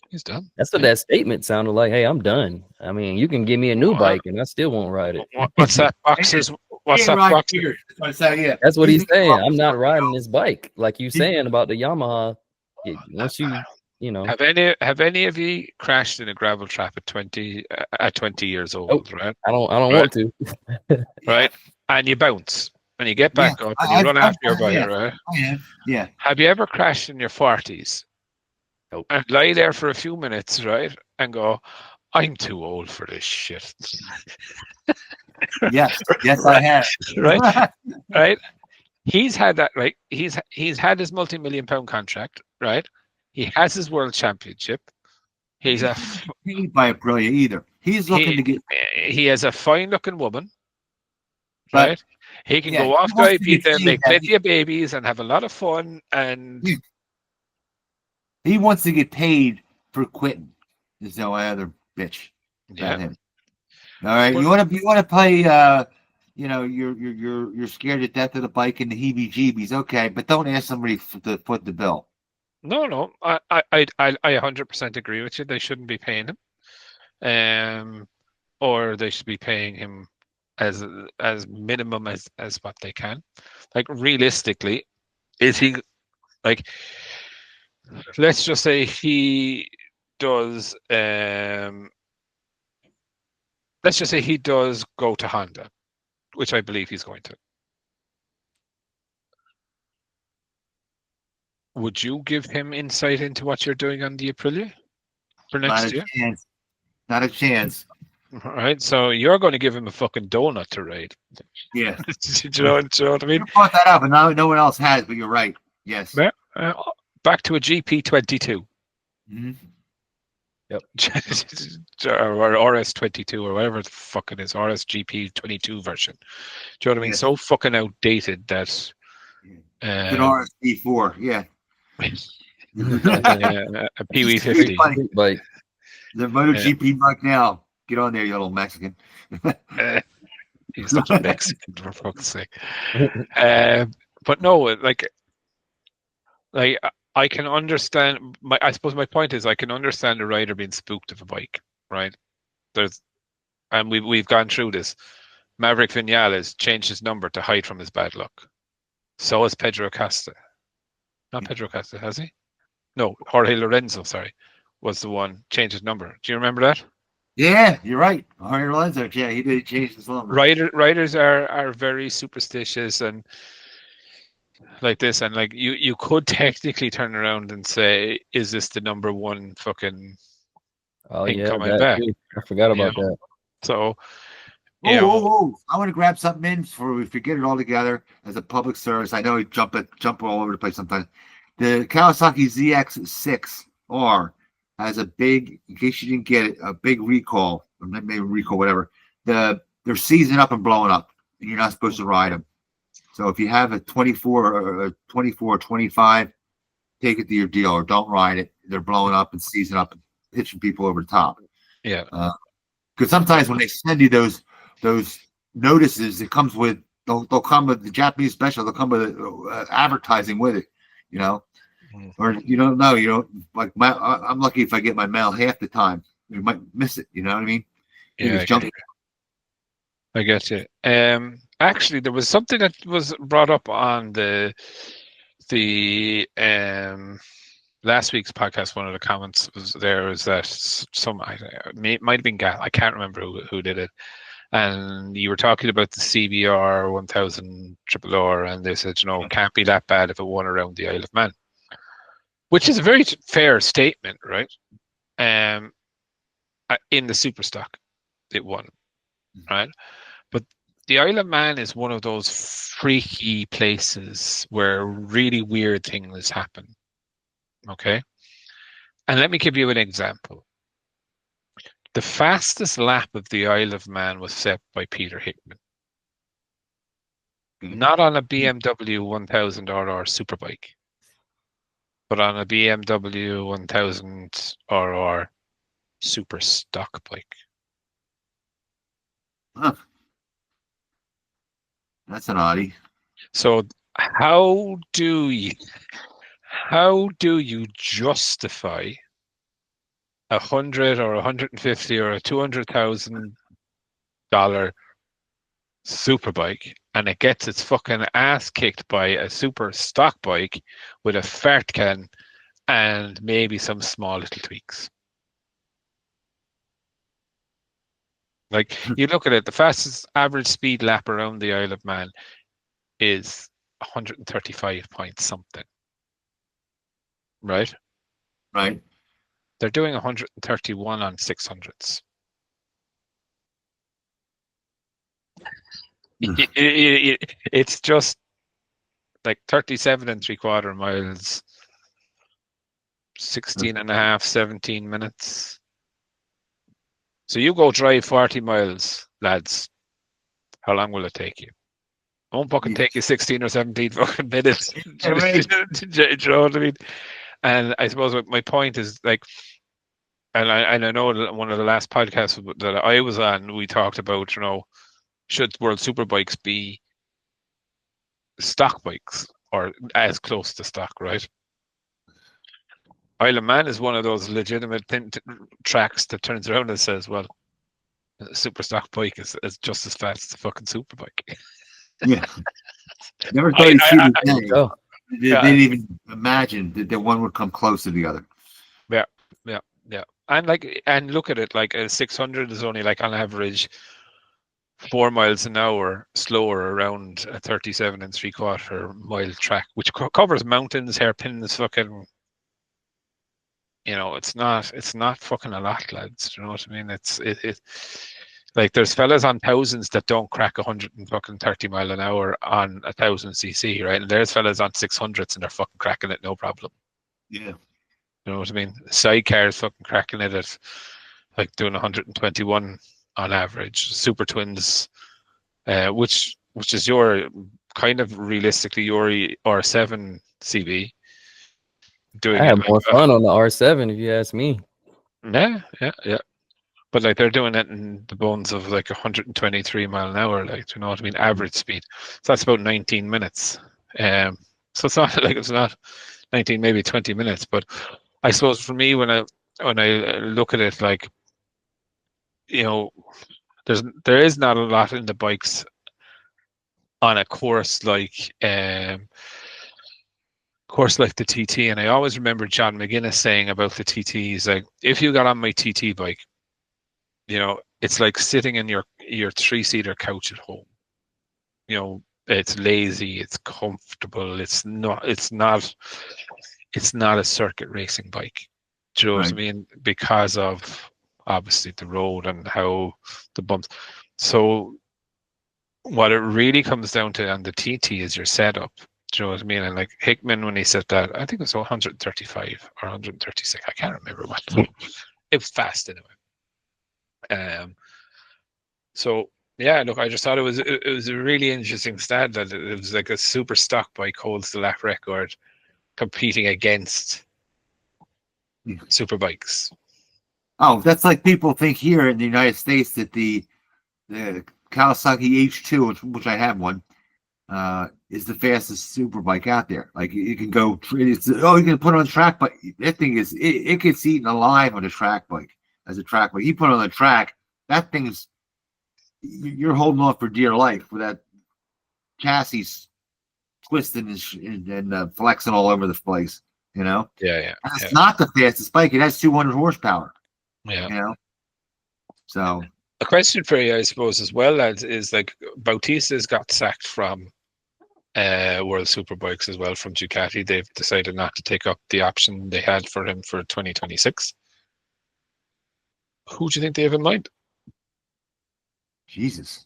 He's done. That's what that statement sounded like. Hey, I'm done. I mean, you can give me a new bike and I still won't ride it. What's that? Boxes? What's that? Yeah. That's what he's saying. I'm not riding this bike. Like you saying about the Yamaha. Once you know. Have any of you crashed in a gravel trap at 20 years old? Right. I don't want to. Right. And you bounce and you get back up and you run after your bike. Right. Yeah. Have you ever crashed in your 40s? Nope. And lie there for a few minutes, right, and go, I'm too old for this shit. Yes, I have. Right, right. He's had that. Right, he's had his multi-million-pound contract. Right, he has his world championship. He's paid by Aprilia either. He's looking to get. He has a fine-looking woman. Right, he can go off to Ibiza, make plenty of babies, and have a lot of fun. And he wants to get paid for quitting. There's no other bitch. Yeah. Him. All right. You want to play? You're scared to death of the bike and the heebie-jeebies. Okay, but don't ask somebody to foot the bill. No. I 100% agree with you. They shouldn't be paying him, or they should be paying him as minimum as what they can. Like realistically, is he like? Let's just say he does. Let's just say he does go to Honda, which I believe he's going to. Would you give him insight into what you're doing on the Aprilia for next year? Not a chance. All right, so you're going to give him a fucking donut to ride. Yeah. Do you know what I mean? You brought that up, and no one else has, but you're right. Yes. Back to a GP22. Mm-hmm. Yep. Or RS22 or whatever the fuck it is, RSGP22 version. Do you know what I mean? So fucking outdated that. An RSP4, yeah. A PW50. Like the MotoGP Mac now. Get on there, you little Mexican. He's such a Mexican, for fuck's sake. But no, like I can understand. I suppose my point is I can understand a rider being spooked of a bike, right? And we've gone through this. Maverick Vinales changed his number to hide from his bad luck. So has Pedro Costa. Not Pedro Costa, has he? No, Jorge Lorenzo, sorry, was the one changed his number. Do you remember that? Yeah, you're right. Jorge Lorenzo, yeah, he did change his number. Riders are very superstitious and like this, and like you could technically turn around and say, is this the number one fucking thing coming back? I forgot about that. So I want to grab something in before we forget it all together as a public service. I know we jump all over the place sometimes. The Kawasaki ZX6R has a big, in case you didn't get it, a big recall, or maybe recall, whatever. They're seizing up and blowing up, and you're not supposed to ride them. So if you have a 24 or a 24 or 25, take it to your dealer. Don't ride it. They're blowing up and seizing up and pitching people over the top. Yeah. Because sometimes when they send you those notices, it comes with they'll come with the Japanese special. They'll come with advertising with it, you know, or you don't know. You know, like I'm lucky if I get my mail half the time. You might miss it. You know what I mean? Yeah, I get you. Actually, there was something that was brought up on the last week's podcast. One of the comments was that might have been Gal. I can't remember who did it. And you were talking about the CBR 1000 Triple R, and they said, it can't be that bad if it won around the Isle of Man, which is a very fair statement, right? In the super stock, it won, right? But the Isle of Man is one of those freaky places where really weird things happen. Okay, and let me give you an example. The fastest lap of the Isle of Man was set by Peter Hickman. Not on a BMW 1000RR Superbike, but on a BMW 1000RR Super Stock bike. Huh. That's an oddie. So how do you justify $100 or $150 or a $200,000 superbike, and it gets its fucking ass kicked by a super stock bike with a fart can and maybe some small little tweaks. Like, you look at it, the fastest average speed lap around the Isle of Man is 135 point something. Right? Right. They're doing 131 on 600s. It's just like 37 and 3/4 miles, 16 and a half, 17 minutes. So you go drive 40 miles, lads. How long will it take you? It won't fucking take you 16 or 17 fucking minutes. Yeah, right. Do you know what I mean? And I suppose my point is, like, and I know that one of the last podcasts that I was on, we talked about, you know, should World Superbikes be stock bikes or as close to stock, right? Isle of Man is one of those legitimate tracks that turns around and says, well, a super stock bike is just as fast as a fucking superbike. Yeah. Never thought you'd see the day. They Yeah. didn't even imagine that one would come close to the other. Yeah. And look at it, like a 600 is only like on average 4 miles an hour slower around a 37 and 3/4 mile track, which covers mountains, hairpins, fucking. You know, it's not fucking a lot, lads. Do you know what I mean? It's like there's fellas on thousands that don't crack 130 mile an hour on 1,000 cc, right? And there's fellas on 600s and they're fucking cracking it no problem. Yeah. You know what I mean? Sidecars fucking cracking it at like doing 121 on average. Super Twins, which is your kind of realistically your R7 CB. I have more fun on the R7 if you ask me. Yeah. But like they're doing it in the bones of like 123 mile an hour, like, do you know what I mean? Average speed. So that's about 19 minutes. So it's not like it's not 19, maybe 20 minutes. But I suppose for me, when I look at it, like, you know, there is not a lot in the bikes on a course like the TT, and I always remember John McGuinness saying about the TT, he's like, if you got on my TT bike, you know, it's like sitting in your 3-seater couch at home. You know, it's lazy, it's comfortable, it's not a circuit racing bike. Do you know what I mean? Because of obviously the road and how the bumps. So what it really comes down to on the TT is your setup. Do you know what I mean? And like Hickman, when he said that, I think it was 135 or 136. I can't remember what. It was fast anyway. So yeah, look, I just thought it was a really interesting stat that it was like a super stock bike holds the lap record competing against super bikes. Oh, that's like people think here in the United States that the Kawasaki H2, which I have one, is the fastest super bike out there. Like you can go, you can put it on track, but that thing is it gets eaten alive on a track bike as a track bike. You put it on the track, that thing is, you're holding on for dear life with that chassis twisting and flexing all over the place. You know, yeah. And it's not the fastest bike. It has 200 horsepower. Yeah, you know. So a question for you, I suppose, as well, lads, is like Bautista's got sacked from World Superbikes as well from Ducati. They've decided not to take up the option they had for him for 2026. Who do you think they have in mind? Jesus.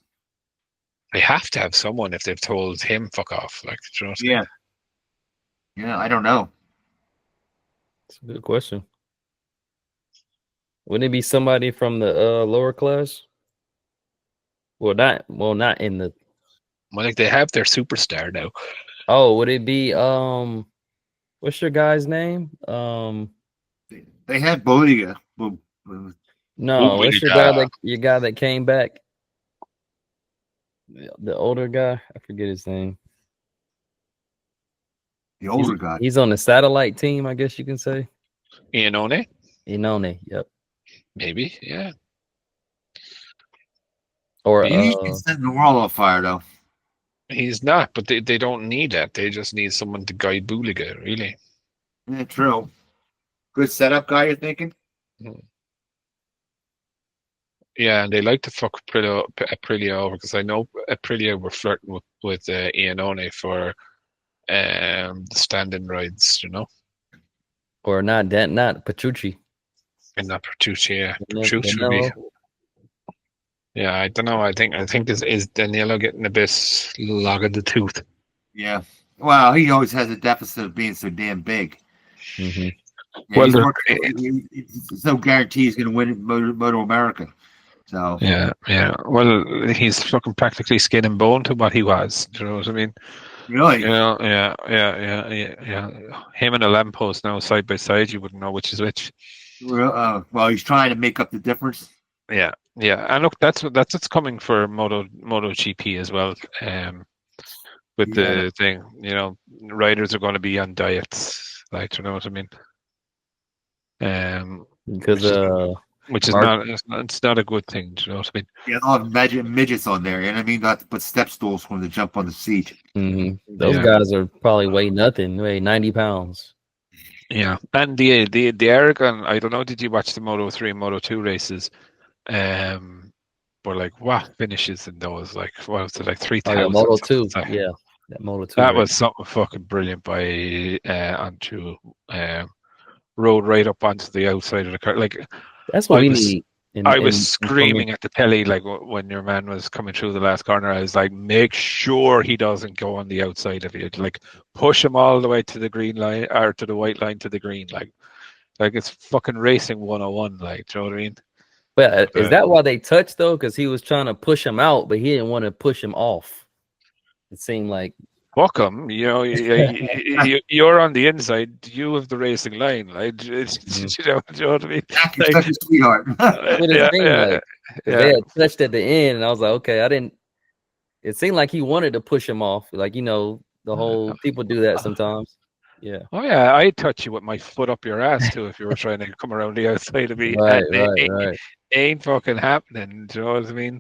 They have to have someone if they've told him fuck off. Like, do you know what I mean? Yeah, I don't know. It's a good question. Wouldn't it be somebody from the lower class? Well, not in the. Well, like they have their superstar now. Oh, would it be what's your guy's name? They had Bodega. No, what's your guy that came back? The older guy, I forget his name. The older guy. He's on the satellite team, I guess you can say. Iannone? Iannone, yep. Maybe, yeah. Or He's setting the world on fire, though. He's not, but they don't need that. They just need someone to guide Buliga, really. Yeah, true. Good setup guy, you're thinking? Yeah, and they like to fuck Aprilia over because I know Aprilia were flirting with Iannone for the stand-in rides, or not Petrucci. and not Petrucci. Yeah, Danilo. Petrucci would be. Yeah, I don't know. I think is Danilo getting a bit long in the tooth. Yeah. Well, he always has a deficit of being so damn big. Mm-hmm. Yeah, Well, there's no guarantee he's going to win Moto America. So yeah. Well, he's fucking practically skin and bone to what he was. Do you know what I mean? really, Yeah. Him and a lamppost now side by side, you wouldn't know which is which. well, he's trying to make up the difference. Yeah, and look, that's what's coming for MotoGP as well. With the thing, riders are going to be on diets, like, you know what I mean? Because which is not it's not a good thing. Do you know what I mean? Yeah, they'll have midgets on there, and I mean not to put step stools for them to jump on the seat. Mm-hmm. Those guys are probably weigh 90 pounds. Yeah, and the Aragon, I don't know. Did you watch the Moto3 and Moto2 races? Were like what finishes in those? Like what was it? Like 3,000. Moto2, yeah, that Moto2. That was something fucking brilliant by onto rode right up onto the outside of the car. Like that's what we need. I was screaming at the telly like when your man was coming through the last corner. I was like, make sure he doesn't go on the outside of it. Like push him all the way to the green line or to the white line to the green. Like it's fucking racing 101. Like, do you know what I mean? But is that why they touched though? Because he was trying to push him out, but he didn't want to push him off. It seemed like. Fuck him, you're on the inside. You have the racing line, like you know what I mean. You're such a sweetheart. They had touched at the end, and I was like, okay, I didn't. It seemed like he wanted to push him off, like the whole people do that sometimes. Yeah. Oh yeah, I'd touch you with my foot up your ass too if you were trying to come around the outside of me. Right. Ain't fucking happening. Do you know what I mean?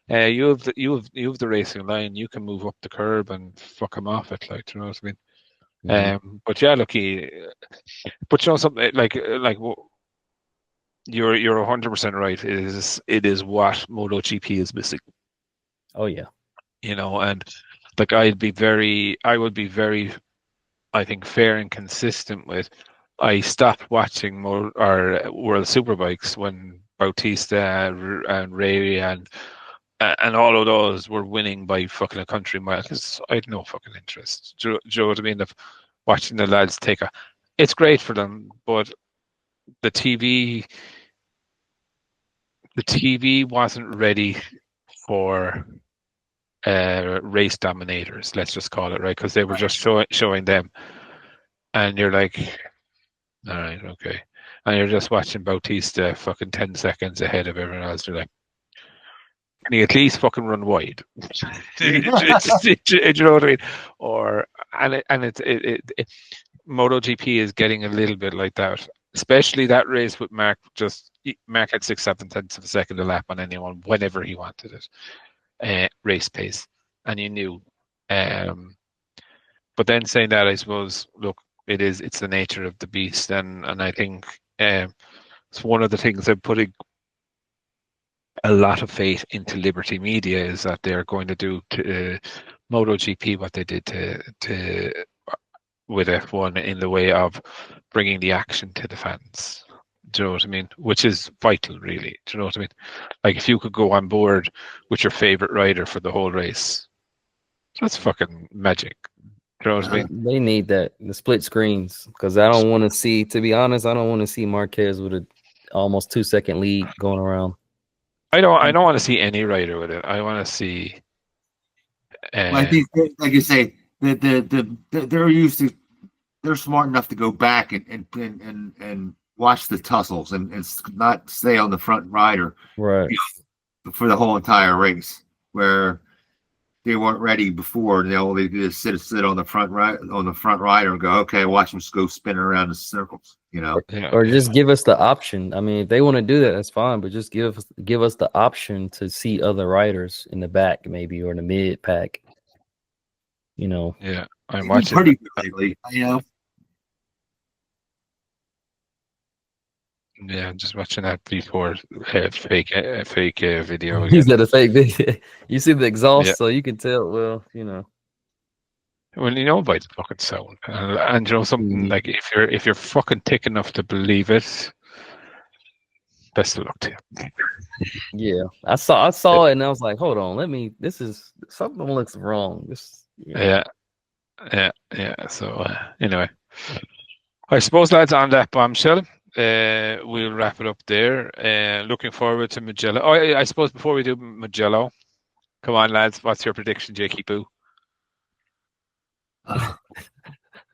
You have the racing line. You can move up the curb and fuck him off it. Like, do you know what I mean? Mm-hmm. But yeah, look, but you know something like you're 100% right. It is what MotoGP is missing. Oh yeah. And like I would be very, I think, fair and consistent with. I stopped watching World Superbikes when Bautista and Ray and all of those were winning by fucking a country mile because I had no fucking interest. Do you know what I mean? Of watching the lads it's great for them, but the TV wasn't ready for race dominators. Let's just call it, right? Because they were just showing them, and you're like, all right, okay, and you're just watching Bautista fucking 10 seconds ahead of everyone else. You're like, can he at least fucking run wide? Do you know what I mean? MotoGP is getting a little bit like that, especially that race with Mark. Mark had 6-7 tenths of a second a lap on anyone whenever he wanted it, race pace, and you knew. But then saying that, I suppose, look, it's the nature of the beast, and I think it's one of the things I'm putting a lot of faith into Liberty Media is that they're going to do to MotoGP what they did to with F1 in the way of bringing the action to the fans. Do you know what I mean? Which is vital, really. Do you know what I mean? Like if you could go on board with your favorite rider for the whole race, that's fucking magic. Do you know what I mean? They need that, the split screens, because I don't want to see. To be honest, I don't want to see Marquez with a almost 2-second lead going around. I don't want to see any rider with it. I want to see. I think, like you say, they're used to. They're smart enough to go back and watch the tussles and not stay on the front rider, right, for the whole entire race. Where they weren't ready before. They just sit on the front rider and go, okay, watch them go spinning around in circles. Or just give us the option. I mean, if they want to do that, that's fine. But just give us the option to see other riders in the back, maybe, or in the mid pack. Yeah, I'm watching pretty good lately. Yeah, I'm just watching that before fake video. You said a fake video. You see the exhaust, Yeah. so you can tell. Well, Well, by the fucking sound, and something like if you're fucking thick enough to believe it, best of luck to you. Yeah, I saw it, and I was like, hold on, this is something looks wrong. Yeah. So anyway, I suppose lads, on that bombshell, we'll wrap it up there. Looking forward to Mugello. Oh, I suppose before we do Mugello, come on lads, what's your prediction, Jakey Boo?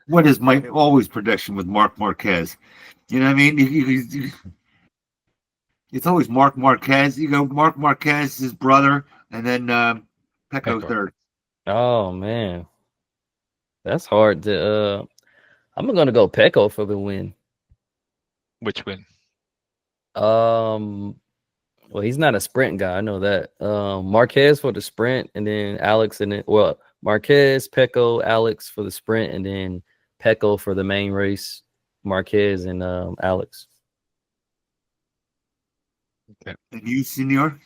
What is my always prediction with Marc Marquez? You know what I mean? It's always Marc Marquez. You go Marc Marquez, his brother, and then Pecco third. Oh man, that's hard to. I'm gonna go Pecco for the win. Which win? Well, he's not a sprint guy. I know that. Marquez for the sprint, and then Alex, and then Marquez, Pecco, Alex for the sprint, and then Pecco for the main race. Marquez and Alex. Okay. And you, Senor?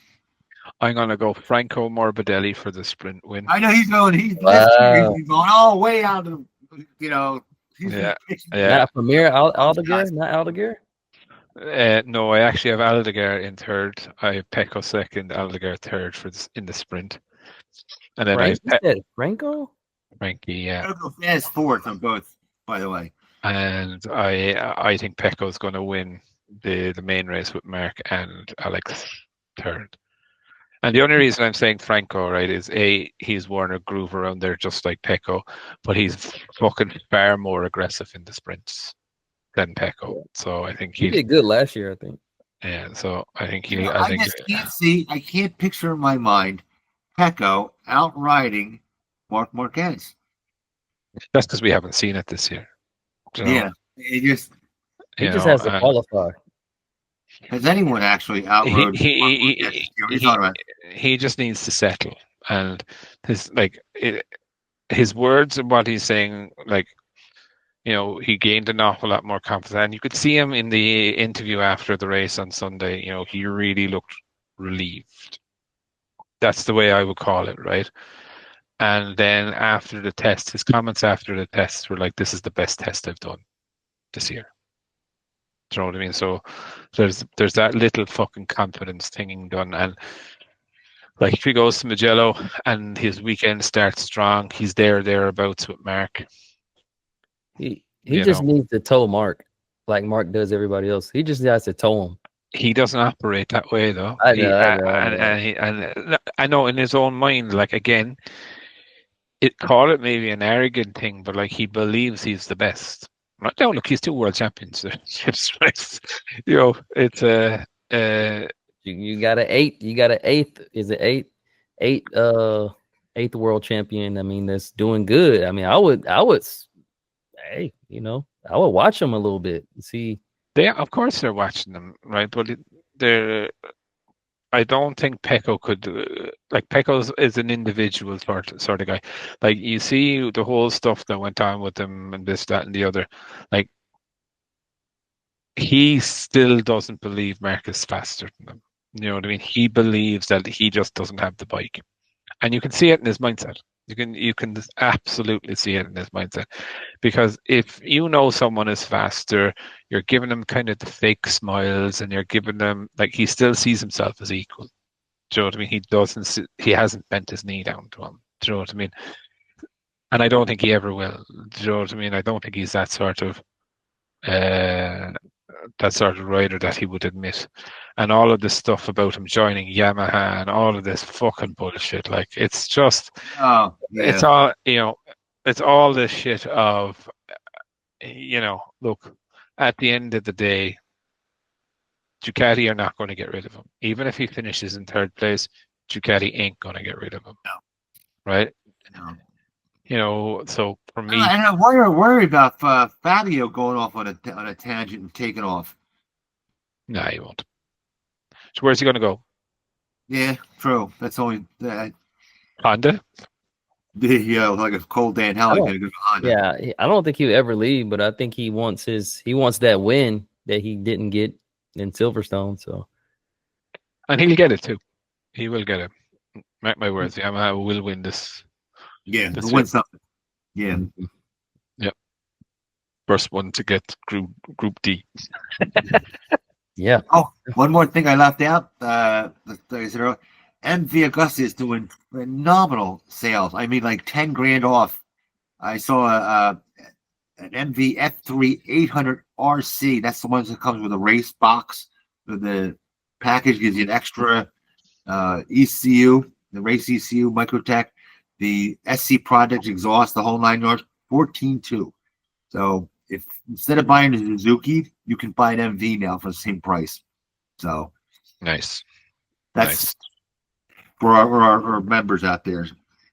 I'm gonna go Franco Morbidelli for the sprint win. I know he's going. He's going all way out of He's Not Premier Aldeguer, not Aldeguer. No, I actually have Aldeguer in third. I have Pecco second, Aldeguer third in the sprint, and then Franco. Frankie, yeah. Fast fourth on both, by the way. And I think Pecco's going to win the main race with Mark and Alex third. And the only reason I'm saying Franco, right, is he's worn a groove around there just like Pecco, but he's fucking far more aggressive in the sprints than Pecco. So I think he did good last year, I think. Yeah, so I think I can't picture in my mind Pecco outriding Marc Marquez. That's because we haven't seen it this year. Yeah, he just has to qualify. Has anyone actually outrode? He just needs to settle, and his words and what he's saying, he gained an awful lot more confidence, and you could see him in the interview after the race on Sunday. He really looked relieved. That's the way I would call it, right? And then after the test, his comments after the test were like, "This is the best test I've done this year." Do you know what I mean? So there's that little fucking confidence thing done, and if he goes to Mugello and his weekend starts strong, he's thereabouts with Mark. He just needs to tow Mark, like Mark does everybody else. He just has to tow him. He doesn't operate that way, though. I know. And I know in his own mind, again, call it maybe an arrogant thing, but he believes he's the best. No, look, he's 2 world championships. It's you got an 8. You got an 8th. Is it 8th world champion? I mean, that's doing good. I mean, I would. Hey, I would watch him a little bit and see. Of course, they're watching them, right? But I don't think Pecco could. Pecco is an individual sort of guy. You see the whole stuff that went on with him and this, that, and the other. He still doesn't believe Mark is faster than him. You know what I mean? He believes that he just doesn't have the bike, and you can see it in his mindset. You can absolutely see it in his mindset, because if someone is faster, you're giving them kind of the fake smiles, and you're giving them he still sees himself as equal. Do you know what I mean? He hasn't bent his knee down to him. Do you know what I mean? And I don't think he ever will. Do you know what I mean? I don't think he's that sort of rider that he would admit. And all of this stuff about him joining Yamaha and all of this fucking bullshit, it's just, it's all, it's all this shit of, look, at the end of the day, Ducati are not going to get rid of him. Even if he finishes in 3rd place, Ducati ain't going to get rid of him. No. right? No. You know, so for me, And I worry about Fabio going off on a tangent and taking off. nah, he won't. So where's he going to go? Yeah, true. That's only Honda? like a cold day in hell. I He's don't- gonna go to Honda. Yeah, I don't think he'll ever leave, but I think he wants that win that he didn't get in Silverstone. So And he'll get it too. He will get it. Mark my words. Yamaha will win this. Yeah, This to win year. something. Yeah. First one to get Group D. yeah, Oh, one more thing I left out. Like I said earlier, MV Augusta is doing phenomenal sales. I mean, like 10 grand off. I saw an MV F3 800 RC. That's the one that comes with a race box. The package gives you an extra ECU, the race ECU, Microtech, the SC Project exhaust, the whole 9 yards, 14.2. So if instead of buying a Suzuki, you can buy an MV now for the same price. So Nice. that's for our members out there.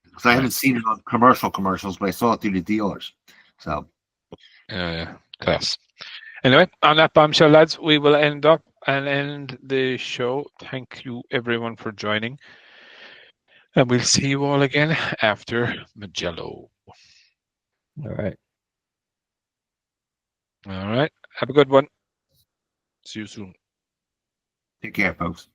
Because I haven't seen it on commercials, but I saw it through the dealers. So Class. Anyway, on that bombshell, lads, we will end the show. Thank you, everyone, for joining. And we'll see you all again after Mugello. all right. All right. Have a good one. See you soon. take care, folks.